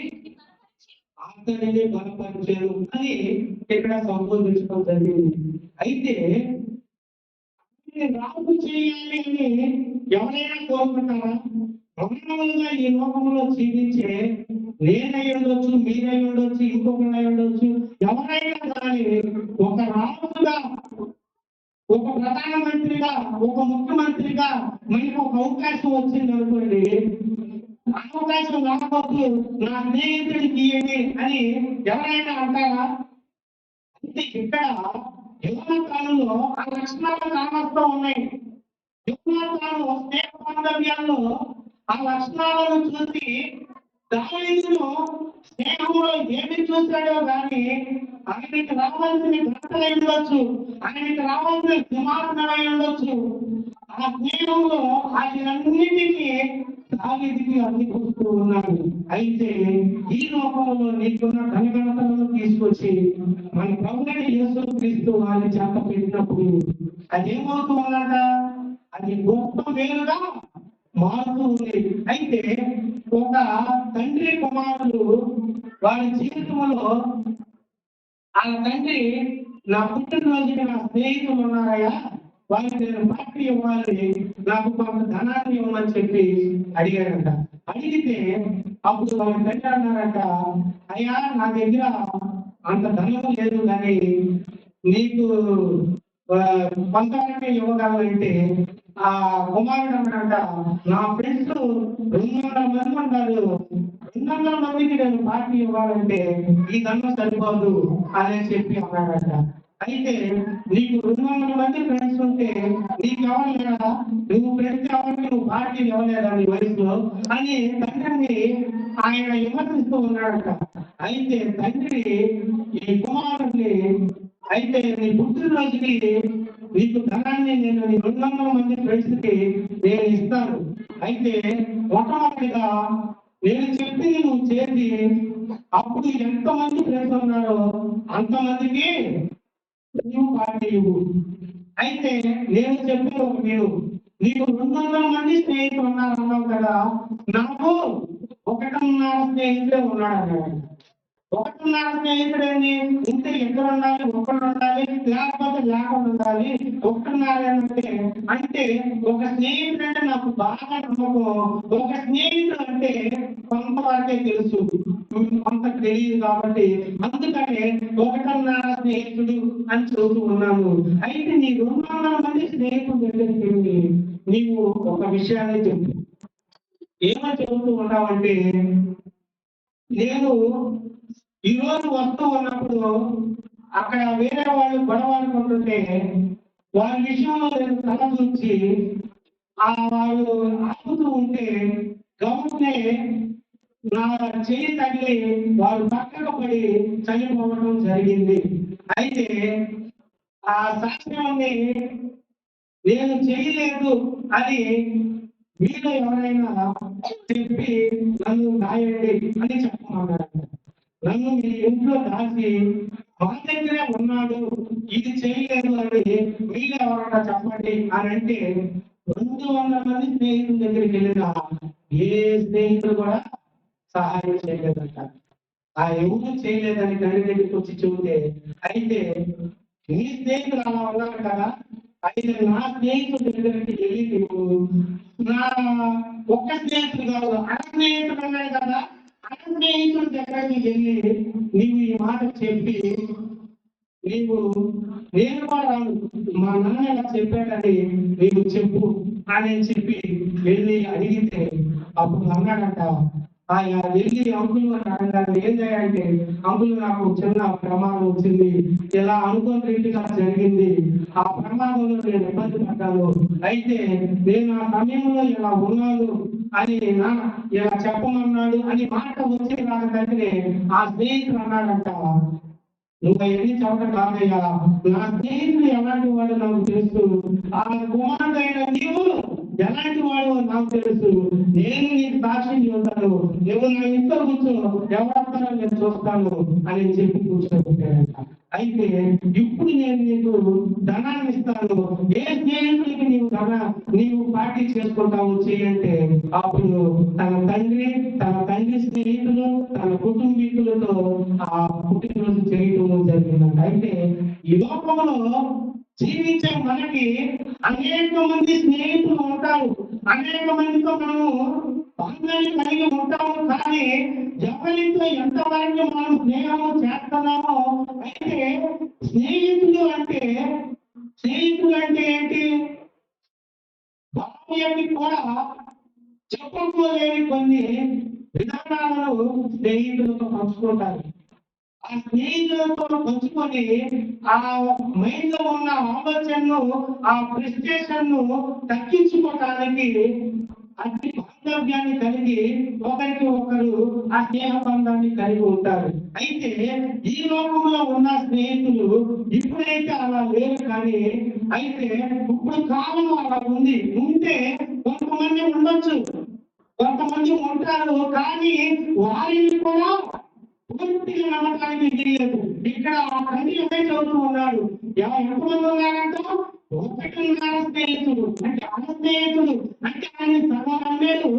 అతనిని బలపరిచాను అని ఇక్కడ సంబోధించడం జరిగింది. అయితే రాజు చేయాలి అని ఎవరైనా కోరుకుంటారా? మౌనంగా ఈ లోకంలో జీవించే నేనై ఉండొచ్చు, మీరై ఉండొచ్చు, ఇంకొకరై ఉండొచ్చు, ఎవరైనా కానీ ఒక రాజుగా, ఒక ప్రధానమంత్రిగా, ఒక ముఖ్యమంత్రిగా మనకు ఒక అవకాశం వచ్చింది అనుకోండి, అవకాశం రాకపోతే నా స్నేహితుడికి ఇయ్యండి అని ఎవరైనా అంటారా? అంటే ఇక్కడ యోనాతానులో ఆ లక్షణాలు కానొస్తూ ఉన్నాయి. యోనాతాను స్నేహ బాంధవ్యాల్లో ఆ లక్షణాలను చూసి దావీదును స్నేహంలో ఏమి చూశాడో కానీ ఆయనకి రావాల్సిన ఘనతలై ఉండొచ్చు, ఆయనకి రావాల్సిన సింహాసనమై ఉండొచ్చు. ఆ స్నేహంలో ఆయనన్నిటికీ దావీదుకి అందిపుస్తూ ఉన్నాడు. అయితే ఈ లోకంలో నీకున్న ధనఘనతలను తీసుకొచ్చి మన ప్రభువైన యేసుక్రీస్తు వారి చేత పెట్టినప్పుడు అదేమవుతూ ఉన్నట, అది గొప్ప మేలుగా మారుతూ ఉంది. అయితే ఒక తండ్రి కుమారులు వారి జీవితంలో ఆ తండ్రి నా పుట్టినరోజుకి నా స్నేహితులు ఉన్నారయ్యా, వాళ్ళకి నేను పార్టీ ఇవ్వాలి, నాకు కొంత ధనాన్ని ఇవ్వమని చెప్పి అడిగాడంట. అడిగితే అప్పుడు వాళ్ళ తండ్రి అన్నారంట, అయ్యా నా దగ్గర అంత ధనం లేదు, కానీ నీకు కొంతవరకే ఇవ్వగలంటే ఆ కుమారుడు అన్నాడంట, నా ఫ్రెండ్స్ 200 మంది ఉన్నారు, 200 మందికి నేను పార్టీ ఇవ్వాలంటే ఈ ధనం సరిపోదు అని చెప్పి అన్నాడంట. అయితే నీకు 200 మంది ఫ్రెండ్స్ ఉంటే నీకు ఎవరు లేదా, నువ్వు ఫ్రెండ్స్ ఎవరికి నువ్వు పార్టీ ఇవ్వలేదా నీ వయసులో అని తండ్రిని ఆయన విమర్శిస్తూ ఉన్నాడంట. అయితే తండ్రి ఈ కుమారుడిని, అయితే నీ పుట్టినరోజుకి నీకు ధనాన్ని నేను నీ 200 మంది ఫ్రెండ్స్ కి నేను ఇస్తాను, అయితే మొట్టమొదటిగా నేను చెప్పింది నువ్వు చేసి అప్పుడు ఎంతమంది ఫ్రెండ్స్ ఉన్నారో అంతమందికి నువ్వు పార్టీ ఇవ్వు. అయితే నేను చెప్పిన ఒక మీరు నీకు 200 మంది స్నేహితులు ఉన్నారు అన్నావు కదా, నాకు 1.5 స్నేహితుడే ఉన్నాడు అన్నాడు. 1.5 స్నేహితుడేంటి, ఉంటే ఇద్దరు ఉండాలి, ఒకళ్ళు ఉండాలి, లేకపోతే లేకుండా ఉండాలి. 1.5 అంటే ఒక స్నేహితుడు అంటే నాకు బాగా నమ్మకం, ఒక స్నేహితుడు అంటే కొంత వరకే తెలుసు, కొంత తెలియదు, కాబట్టి అందుకనే 1.5 స్నేహితుడు అని చెబుతూ ఉన్నాను. అయితే నీ 200 మంది స్నేహితుడు దగ్గరికి వెళ్ళి నీవు ఒక విషయాన్ని చెప్పు. ఏమని చెబుతూ ఉన్నావంటే, నేను ఈ రోజు వస్తూ ఉన్నప్పుడు అక్కడ వేరే వాళ్ళు గొడవ అనుకుంటుంటే వారి విషయంలో నేను తల చూసి వాళ్ళు ఆపుతూ ఉంటే గమనే నా చేయి తగిలి వాళ్ళు పక్కకు పడి చనిపోవడం జరిగింది. అయితే ఆ సాక్ష్యాన్ని నేను చేయలేదు అని మీలో ఎవరైనా చెప్పి నన్ను రాయండి అని చెప్పమన్నారు. నన్ను మీ ఇంట్లో దాచి మా దగ్గరే ఉన్నాడు, ఇది చేయలేదు అని మీలో ఎవరైనా చెప్పండి అని అంటే 200 మంది స్నేహితుల దగ్గరికి వెళ్ళిన ఏ స్నేహితులు కూడా సహాయం చేయలేదంట. ఆ ఎవరు చేయలేదని తండ్రి దగ్గరికి వచ్చి చెబితే, అయితే నీ స్నేహితులు అలా ఉన్నారు కదా, అయితే నా స్నేహితుల దగ్గరికి వెళ్ళి నువ్వు నా ఒక్క స్నేహితుడు కాదు, స్నేహితుడు ఉన్నాయి కదా, స్నేహితుల దగ్గరికి వెళ్ళి నీవు ఈ మాట చెప్పి నీవు నేను కూడా మా నాన్న ఇలా చెప్పాడని నీవు చెప్పు అని చెప్పి వెళ్ళి అడిగితే అప్పుడు అన్నాడంట, ఆయన వెళ్ళి అంకులు అడగాలి ఏం చేయాలంటే, అంకులు నాకు చిన్న ప్రమాదం వచ్చింది, ఇలా అనుకోని రీతిగా జరిగింది, ఆ ప్రమాదంలో నేను ఇబ్బంది పడ్డాను, అయితే నేను ఆ సమయంలో ఇలా ఉన్నాను అని ఇలా చెప్పమన్నాడు అని మాట వచ్చే రాకంటే ఆ స్నేహితుడు అన్నాడంట, నువ్వు అవన్నీ చెప్పడం కాదయ్యా, నా స్నేహితుడు ఎలాంటి వాడు నాకు తెలుసు, ఆ కుమారుడైన నీవు ఎలాంటి వాడు నాకు తెలుసు, నేను నీకు సాక్షి చెబుతాను, నువ్వు నా ఇంట్లో కూర్చో, ఎవరొస్తారో నేను చూస్తాను అని చెప్పి కూర్చోబెట్టాడంట. అయితే ఇప్పుడు నేను నీకు ధనాన్ని ఇస్తాను, ఏ స్నేహితుడికి నీవు పార్టీ చేసుకుంటావు చేయంటే అప్పుడు తన తండ్రి స్నేహితులు తన కుటుంబీకులతో ఆ పుట్టినరోజు చేయటం జరిగిందంట. అయితే ఈ లోకంలో జీవించే మనకి అనేక మంది స్నేహితులు ఉంటారు, అనేక మందితో మనము బంధాన్ని కలిగి ఉంటాము, కానీ ఎవరితో ఎంతవరకు మనం స్నేహము చేస్తున్నామో. అయితే స్నేహితులు అంటే ఏంటి, భార్యకి కూడా చెప్పుకోలేని కొన్ని విధానాలను స్నేహితులతో పంచుకుంటారు. ఆ స్నేహితులతో పంచుకొని ఆ మైండ్ లో ఉన్న ఆలోచనను, ఆ ఫ్రస్ట్రేషన్ ను తగ్గించుకోవడానికి అతి బాంధవ్యాన్ని కలిగి ఒకరికి ఒకరు ఆ స్నేహ బంధాన్ని కలిగి ఉంటారు. అయితే ఈ లోకంలో ఉన్న స్నేహితులు ఇప్పుడైతే అలా లేరు, కానీ అయితే ఇప్పుడు కాలం అలా ఉంటే కొంతమంది ఉండొచ్చు, కొంతమంది మంది ఉంటారు, కానీ వారిని కూడా పూర్తిగా నమ్మకానికి తెలియదు. ఇక్కడ ఆ తండ్రి అదే చదువుతూ ఉన్నాడు. ఎంతమంది ఉన్నారంట? ఒకటిన్నర స్నేహితుడు. అంటే ఆ స్నేహితుడు అంటే ఆయన సగం నమ్మేలు,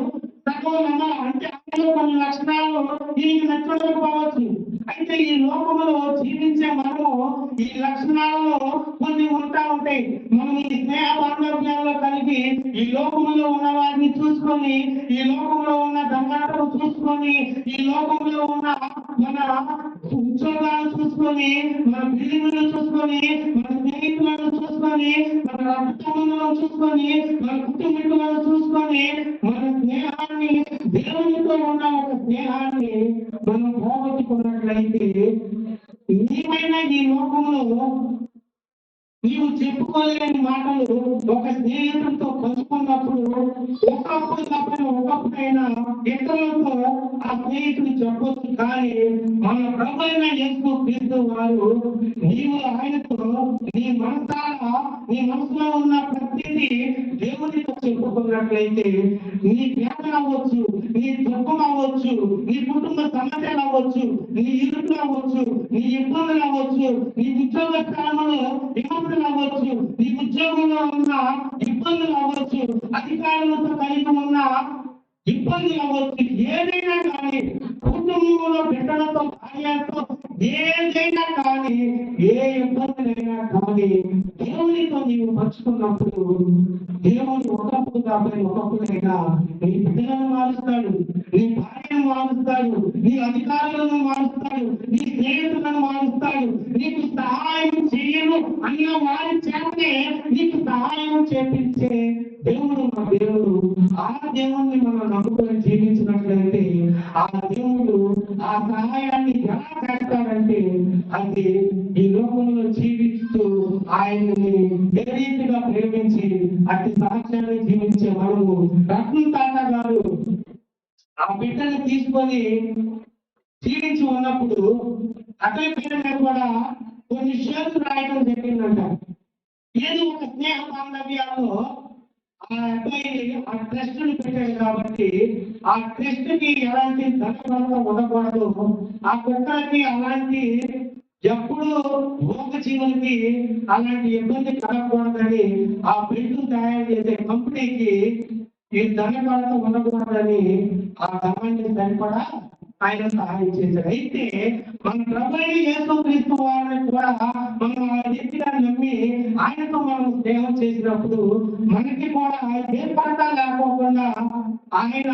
సగం నమ్మాలి. అంటే అందులో కొన్ని లక్షణాలు దీనికి నచ్చకపోవచ్చు. అయితే ఈ లోకంలో జీవించే మనము ఈ లక్షణాలలో కొన్ని ఉంటాయి. మనం ఈ స్నేహ బాంధవ్యాల్లో కలిగి ఈ లోకంలో ఉన్న వారిని చూసుకొని, ఈ లోకంలో ఉన్న దండాలను చూసుకొని, ఈ లోకంలో ఉన్న మన ఉద్యోగాలు చూసుకొని, మన బిల్డింగ్లను చూసుకొని, మన స్నేహితులను చూసుకొని, మన రక్తములను చూసుకొని, మన కుటుంబీకులను చూసుకొని, మన స్నేహాన్ని దేవునితో ఉన్న ఒక స్నేహాన్ని మనం పోగొట్టుకున్నట్లయితే ఏమైనా ఈ లోకంలో నీవు చెప్పుకోలేని మాటలు ఒక స్నేహితుడితో పంచుకున్నప్పుడు ఒకప్పుడైనా ఇతరులతో ఆ స్నేహితుడు చెప్పొచ్చు. కానీ మన ప్రభువైన యేసు క్రీస్తు వారు నీవు ఆయనతో నీ మనసులో ఉన్న ప్రతిదీ దేవునితో చెప్పుకున్నట్లయితే నీ వేదన అవ్వచ్చు, నీ దుఃఖం అవ్వచ్చు, నీ కుటుంబ సమస్యలు అవ్వచ్చు, నీ ఇరుకులు అవ్వచ్చు, నీ ఇబ్బందులు అవ్వచ్చు, నీ ఉద్యోగ స్థానంలో ఇబ్బందులు అవ్వచ్చు, నీ ఉద్యోగంలో ఉన్న ఇబ్బందులు అవ్వచ్చు, అధికారులతో కలిగి ఉన్న ఇబ్బందులు అవ్వచ్చు, ఏదైనా కానీ కుటుంబంలో బిడ్డలతో భార్యతో ఏదైనా కానీ ఏ ఇబ్బందులైనా కానీ దేవునితో నీవు పంచుకున్నప్పుడు దేవుడు ఒకప్పుడు కాబట్టి ఒకప్పుడైనా నీ బిడ్డలను మారుస్తాడు, నీ భార్యను మారుస్తాడు, నీ అధికారులను మారుస్తాడు, నీ స్నేహితులను మారుస్తాడు. నీకు సహాయం చేయను అన్న వారి చేతనే నీకు సహాయం చేపించే దేవుడు మా దేవుడు. ఆ దేవుణ్ణి మనం నమ్ముకొని జీవించినట్లయితే ఆ దేవుడు ఆ సహాయాన్ని ఎలా చేస్తాడంటే అది ఈ లోకంలో జీవిస్తూ ఆయన్ని ఏ రీతిగా ప్రేమించి అతి సాక్ష్యాన్ని జీవించే మనము. రత్నం తాత గారు ఆ బిడ్డను తీసుకొని జీవించి ఉన్నప్పుడు అతని పేరు మీద కూడా కొన్ని షేర్లు రాయడం జరిగిందంట. ఏదో ఒక స్నేహ బాంధవ్యాల్లో ఆ అబ్బాయి ఆ ట్రస్ట్ పెట్టాడు కాబట్టి ఆ ట్రస్ట్ కి ఎలాంటి ధనబలం ఉండకూడదు, ఆ కుక్కలకి అలాంటి ఎప్పుడు లోక జీవులకి అలాంటి ఇబ్బంది కలగకూడదని ఆ బెల్ట్ తయారు చేసే కంపెనీకి ఈ ధనబలం ఉండకూడదని ఆ ధనాన్ని సరిపడా ఆయన సహాయం చేశాడు. అయితే మన ప్రభువైన యేసుక్రీస్తు వారిని కూడా మనం ఆ రీతిగా నమ్మి ఆయనతో మనం స్నేహం చేసినప్పుడు మనకి కూడా ఏ పట్ల లేకోకుండా ఆయన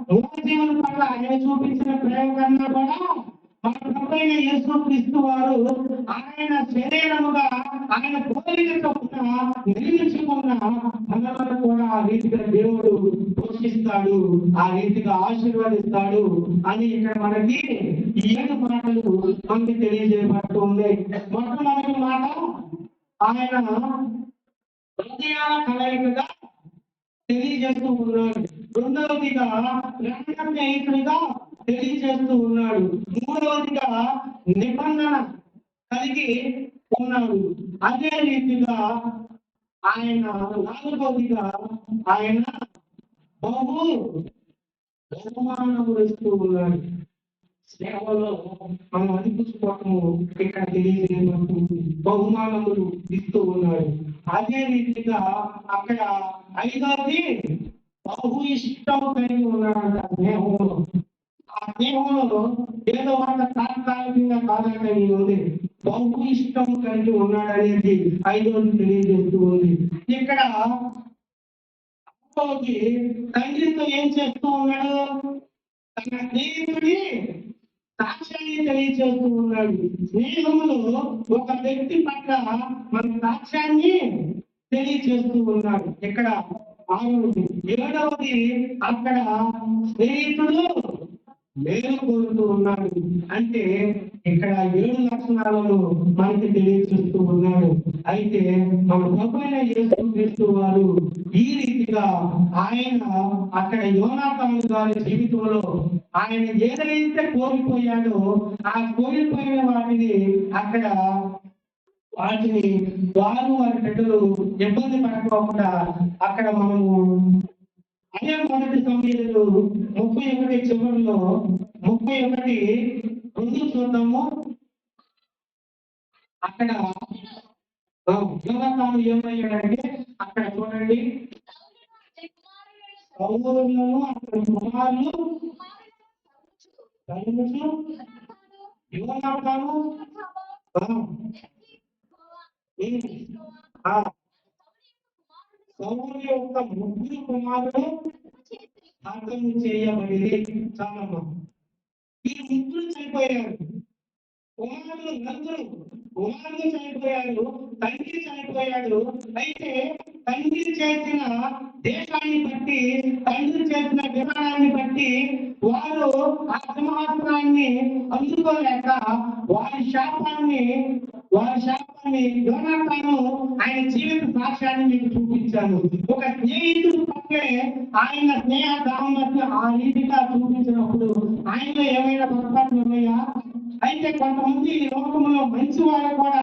మూల జీవన పట్ల ఆయన చూపించిన ప్రేమ కన్నా కూడా మన ప్రభువైన యేసుక్రీస్తు వారు ఆయన శరీరముగా ఆయన పోలిక చొప్పున నిర్మించుకున్న మనలను కూడా ఆ రీతిగా దేవుడు పోషిస్తాడు, ఆ రీతిగా ఆశీర్వదిస్తాడు అని ఇక్కడ మనకి ఈ 7 మాటలు మనకి తెలియజేయబడుతూ ఉన్నాయి. మొట్టమొదటి మాట ఆయన హృదయాల కలయికగా తెలియజేస్తూ ఉన్నాడు. రెండవదిగా రక్షణ స్నేహితుడిగా తెలియజేస్తూ ఉన్నాడు. మూడవదిగా నిబంధన కలిగి ఉన్నాడు. అదే రీతిగా ఆయన నాలుగవదిగా ఆయన బహుమానములు ఇస్తూ ఉన్నాడు. సేవలో మనం అనిపించుకోవటము ఇక్కడ తెలియజేయబడుతుంది. బహుమానములు ఇస్తూ ఉన్నాడు. అదే రీతిగా అక్కడ ఐదవది బహు ఇష్టం కలిగి ఉన్నాడంట స్నేహంలో. ఆ స్నేహంలో ఏదో ఒక తాత్కాలికంగా కాదంటే ఉంది, బహు ఇష్టం కలిగి ఉన్నాడనేది ఐదవది తెలియజేస్తూ ఉంది. ఇక్కడ తండ్రితో ఏం చేస్తూ ఉన్నాడు? తన స్నేహితుడి సాక్ష్యాన్ని తెలియజేస్తూ ఉన్నాడు. స్నేహంలో ఒక వ్యక్తి పట్ల మన సాక్ష్యాన్ని తెలియజేస్తూ ఉన్నాడు. ఇక్కడ 6వది. 7వది అక్కడ స్నేహితుడు మేలు కోరుతూ ఉన్నాడు. అంటే ఇక్కడ 7 లక్షణాలను మనకి తెలియజేస్తూ ఉన్నాడు. అయితే మన ప్రభువైన యేసుక్రీస్తు వారు ఈ రీతిగా ఆయన అక్కడ యోనాతాను గారి జీవితంలో ఆయన ఏదైతే కోల్పోయాడో ఆ కోల్పోయిన వాటిని అక్కడ వాటిని వారి బిడ్డలు ఇబ్బంది పడకోకుండా అక్కడ మనము అదే మొదటి సమయంలో 31 చివరిలో 31:2 చూద్దాము. అక్కడ యోనాతాను ఏమయ్యాడంటే అక్కడ చూడండి, సౌలును అతని కుమారులు తరుముచు యోనాతాను ఆ, ఈ, ఆ, సౌలు యొక్క ముగ్గురు కుమారులు హతము చేయబడి చాలా ఈ ముగ్గురు చనిపోయారు. కుమారుడు చనిపోయాడు, తండ్రి చనిపోయాడు. అయితే తండ్రి చేసిన దేశాన్ని బట్టి, తండ్రి చేసిన విధానాన్ని బట్టి వారు ఆ సింహాసనాన్ని అందుకోలేక వారి శాపాన్ని యోనాతాను ఆయన జీవిత సాక్ష్యాన్ని మీకు చూపించాను. ఒక స్నేహితుడు పట్లే ఆయన స్నేహ దామత్యం ఆ రీతిగా చూపించినప్పుడు ఆయనలో ఏమైనా పొరపాట్లు ఉన్నాయా? అయితే కొంతమంది ఈ లోకంలో మంచి వారు కూడా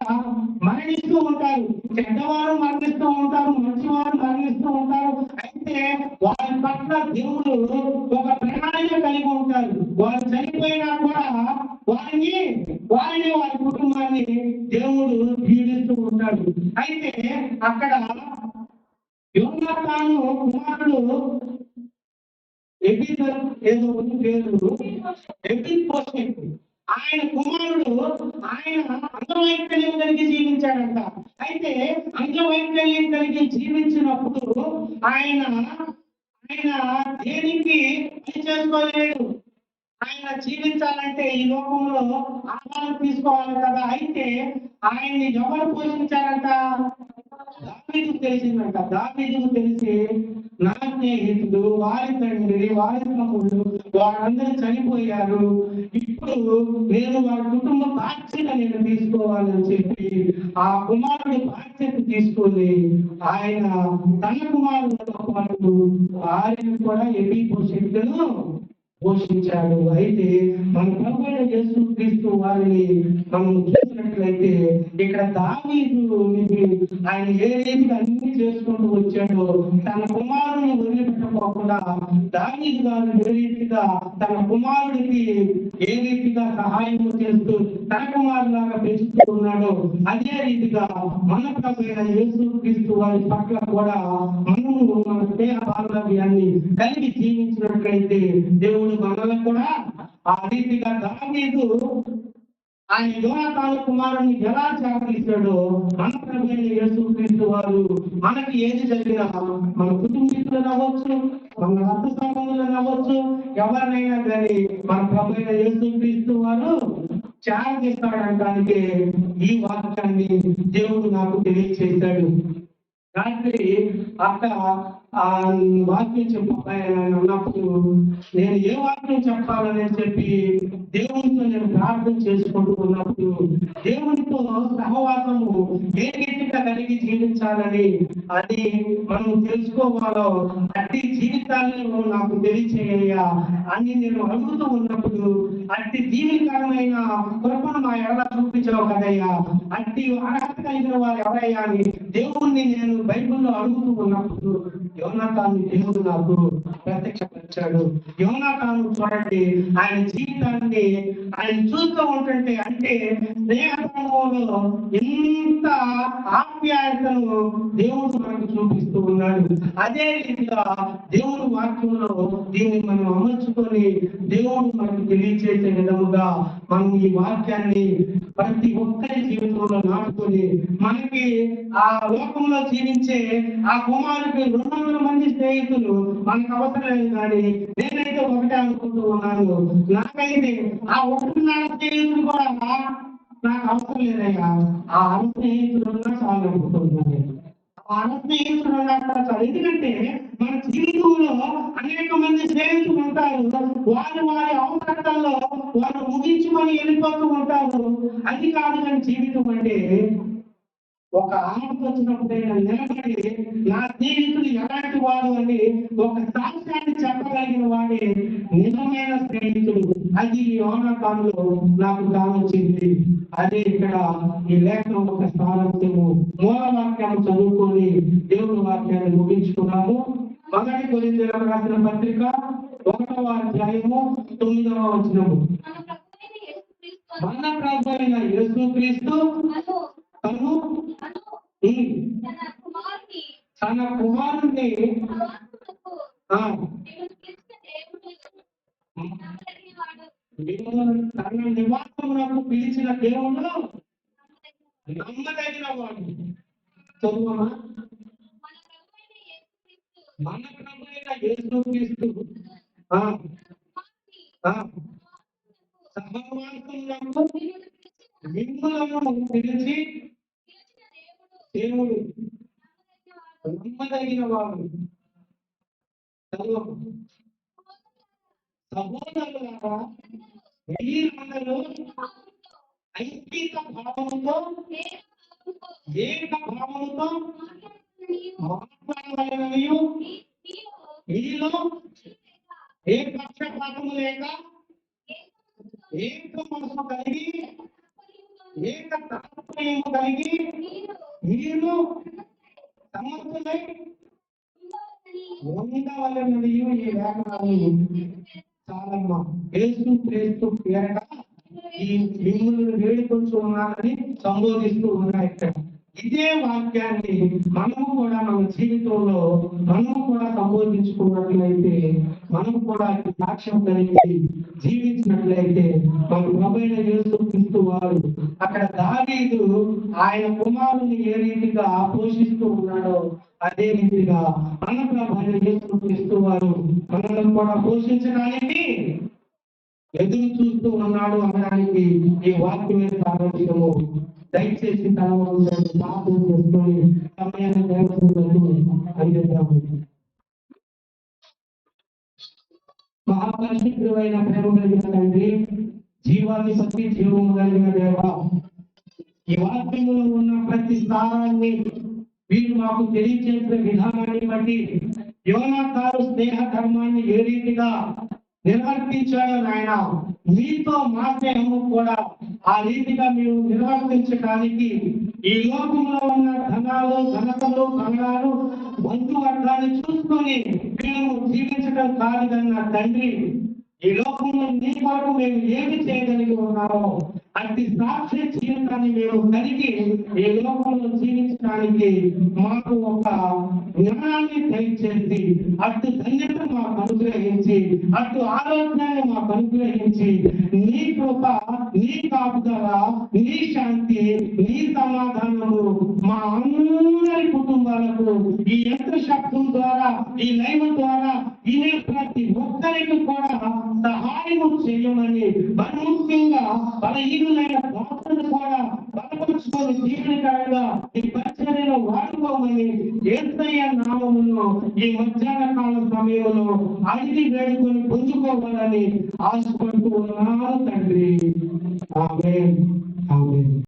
మరణిస్తూ ఉంటారు, చెడ్డవారు మరణిస్తూ ఉంటారు, మంచివారు మరణిస్తూ ఉంటారు. అయితే వారి పట్ల దేవుడు ఒక ప్రణాళిక కలిగి ఉంటారు. వారు చనిపోయినా కూడా వారిని వారి కుటుంబాన్ని దేవుడు దీవిస్తూ ఉంటాడు. అయితే అక్కడ యోనాతాను కుమారుడు ఎబిదర్ ఏదో ఉంది పేరు, ఎబిద్బోషెత్. ఆయన కుమారుడు ఆయన అంగవైకల్యం కలిగి జీవించాడంట. అయితే అంగవైకల్యం కలిగి జీవించినప్పుడు ఆయన దేనికి పని చేసుకోలేడు. ఆయన జీవించాలంటే ఈ లోకంలో ఆహారం తీసుకోవాలి కదా. అయితే ఆయన్ని ఎవరు పోషించారంట? దావీదుకు తెలిసిందంట. దావీదుకు తెలిసి నా స్నేహితుడు, వారి తండ్రి, వారి తమ్ముడు వారందరూ చనిపోయారు, ఇప్పుడు నేను వారి కుటుంబ బాధ్యత నేను తీసుకోవాలని చెప్పి ఆ కుమారుడు బాధ్యత తీసుకొని ఆయన తన కుమారులతో పాటు వారిని కూడా ఎబిద్బోషెతును పోషించాడు. అయితే మన ప్రభువైన యేసుక్రీస్తు వారిని మనం చూసినట్లయితే ఇక్కడ దావీదునికి ఆయన ఏ రీతిగా అన్ని చేసుకుంటూ వచ్చాడో, తన కుమారుని వదిలిపెట్టకుండా దావీదు గారు ఏ రీతిగా తన కుమారుడికి ఏ రీతిగా సహాయం చేస్తూ తన కుమారులాగా పెంచుతూ ఉన్నాడో, అదే రీతిగా మన ప్రభువైన యేసుక్రీస్తు వారి పట్ల కూడా మనము మన స్నేహ బాంధవ్యాన్ని కలిగి జీవించినట్లయితే దేవుడు మనల్ని కూడా ఆ రీతిగా దావీదు ఆయన యోనాతాను కుమారుని ఎలా చేపట్టాడో మన ప్రభువైన యేసుక్రీస్తు వారు మనకి ఏది జరిగినా, మన కుటుంబీకులను అవ్వచ్చు, మన రక్త సంబంధులను అవ్వచ్చు, ఎవరినైనా కానీ మన ప్రభువైన యేసుక్రీస్తు వారు చేస్తాడంటానికి ఈ వాక్యాన్ని దేవుడు నాకు తెలియచేశాడు. రాత్రి అక్క ఆ వాక్యం అన్నప్పుడు నేను ఏ వాక్యం చెప్పాలని చెప్పి దేవునితో నేను ప్రార్థన చేసుకుంటూ ఉన్నప్పుడు దేవునితో సహవాసము ఏ రీతిగా కలిగి జీవించాలని అది మనం తెలుసుకోవాలో అట్టి జీవితాన్ని నాకు తెలియచేయ్యా అని నేను అడుగుతూ ఉన్నప్పుడు, అట్టి జీవితకరమైన కృపను మా ఎలా చూపించావు కదయ్యా, అట్టి అర్హత కలిగిన వారు ఎవరయ్యా అని దేవుణ్ణి నేను బైబిల్లో అడుగుతూ ఉన్నప్పుడు యోనాతాను దేవుడు నాకు ప్రత్యక్షపరిచాడు. యోనాతాను చూడండి, ఆయన జీవితాన్ని ఆయన చూస్తూ ఉంటుంటే అంటే స్నేహంలో ఎంత ఆప్యాయతను దేవుడు మనకు చూపిస్తూ ఉన్నాడు. అదే రీతిగా దేవుడు వాక్యంలో దీన్ని మనం అమర్చుకొని దేవుడు మనకు తెలియచేసే విధముగా మనం ఈ వాక్యాన్ని ప్రతి ఒక్కరి జీవితంలో నాటుకొని మనకి ఆ లోకంలో జీవించే ఆ కుమారుడికి 200 మంది స్నేహితులు మనకు అవసరం లేదు, కానీ నేనైతే ఒకటే అనుకుంటూ ఉన్నాను, నాకైతే ఆ 1.5 స్నేహితులు కూడా నాకు అవసరం లేదయ్యా, ఆ 6 స్నేహితులు ఉన్నా చాలు అనుకుంటున్నాను. ఆ 6 స్నేహితులు ఉన్నా చాలు. ఎందుకంటే మన జీవితంలో అనేక మంది స్నేహితులు ఉంటారు, వారి అవసరాల్లో వారు ముగించుకొని వెళ్ళిపోతూ ఉంటారు. అది కాదు కానీ జీవితం అంటే ఒక ఆపద వచ్చినప్పుడైనా నిలబడి నా స్నేహితుడు ఎలాంటి వాడు అని ఒక సాక్ష్యాన్ని చెప్పగలిగిన వాడే నిజమైన స్నేహితుడు. అది యోనాతానులో నాకు కావచ్చింది. అదే ఇక్కడ ఈ లేఖనం ఒక స్థానము మూల వాక్యాన్ని చదువుకొని దేవుని వాక్యాన్ని ముగించుకున్నాము. మొదటి కొరింథీయులకు రాసిన పత్రిక 1వ అధ్యాయము 9వ వచనము. మన ప్రభు అయిన యేసుక్రీస్తు తను తన కుమారుని తన నివాసమునకు పిలిచిన దేవుడు నమ్మదగిన వాడు. చదువుమా. మన ప్రభు అయిన యేసుక్రీస్తు సహవాసమునకు మిమ్ములను పిలిచి దేవుడు నమ్మదగిన వాడు. సహోదరులారా, మీరందరూ ఐక్యత భావముతో ఏక భావముతో మాట్లాడవలెననియు మీలో ఏ పక్షపాతము లేక ఏక మనసు కలిగి ఏక తాత్పర్యము కలిగి మీరు సమర్థులై ఉండవలెననియు ఈ లేఖనాలు చాలమ్మా. యేసుక్రీస్తు పేరట ఈ మిమ్మల్ని వేడుకొంచున్నానని సంబోధిస్తూ ఉన్నాయి. ఇదే వాక్యాన్ని మనము కూడా మన జీవితంలో మనము కూడా సంబోధించుకున్నట్లయితే, మనము కూడా సాక్ష్యం కలిగి జీవించినట్లయితే, మన ప్రభువైన యేసుక్రీస్తు వారు అక్కడ దావీదు ఆయన కుమారుని ఏ రీతిగా పోషిస్తూ ఉన్నాడో అదే రీతిగా మన ప్రభువైన యేసుక్రీస్తు వారు మనల్ని కూడా పోషించడానికి ఎదురు చూస్తూ ఉన్నాడు అనడానికి ఈ వాక్యమే సారాంశము. దయచేసి తనవాళ్ళు ప్రార్థన చేసుకొని సమయాన్ని దేవతలకు అందిద్దాము. మహాపరిశుద్ధుడైన ప్రేమ కలిగిన తండ్రి, జీవాధిపతి, జీవము కలిగిన దేవ, ఈ వాక్యములో ఉన్న ప్రతి స్థానాన్ని మీరు మాకు తెలియజేసిన విధానాన్ని బట్టి యోనాతాను స్నేహ ధర్మాన్ని ఏ రీతిగా నిర్వర్తించాడో నాయన, మీతో మా స్నేహము కూడా ఆ రీతిగా మేము నిర్వర్తించడానికి ఈ లోకంలో ఉన్న ధనాలు, ఘనతలు, కళలు, బంధువర్గాన్ని చూసుకొని మేము జీవించడం కాదుదన్న తండ్రి, ఈ లోకంలో నీ కొరకు మేము ఏమి చేయగలిగి ఉన్నామో అట్టి సాక్షి జీవితాన్ని మేము కలిగి ఈ లోకంలో జీవించడానికి మాకు ఒక జ్ఞానాన్ని దయచేసి, అటు ధన్యత మాకు అనుగ్రహించి, అటు ఆలోచనని మాకు అనుగ్రహించి, నీ కృప, నీ కాపుదల, నీ శాంతి, నీ సమాధానము మా అందరి కుటుంబాలకు ఈ యంత్ర శబ్దం ద్వారా, ఈ లైవ్ ద్వారా వినే ప్రతి ఒక్కరికి కూడా సహాయము చేయమని, ముఖ్యంగా బలహీనులైన దాసులను కూడా బలపరుచుకొని జీవనకాయంగా ఈ పరిచర్యలో వాడుకోమని యేసయ్య నామములో ఈ మధ్యాహ్న కాల సమయంలో అడిగి వేడుకొని పొందుకోవాలని ఆశపడుతూ ఉన్నాను తండ్రి. ఆమేన్. ఆమేన్.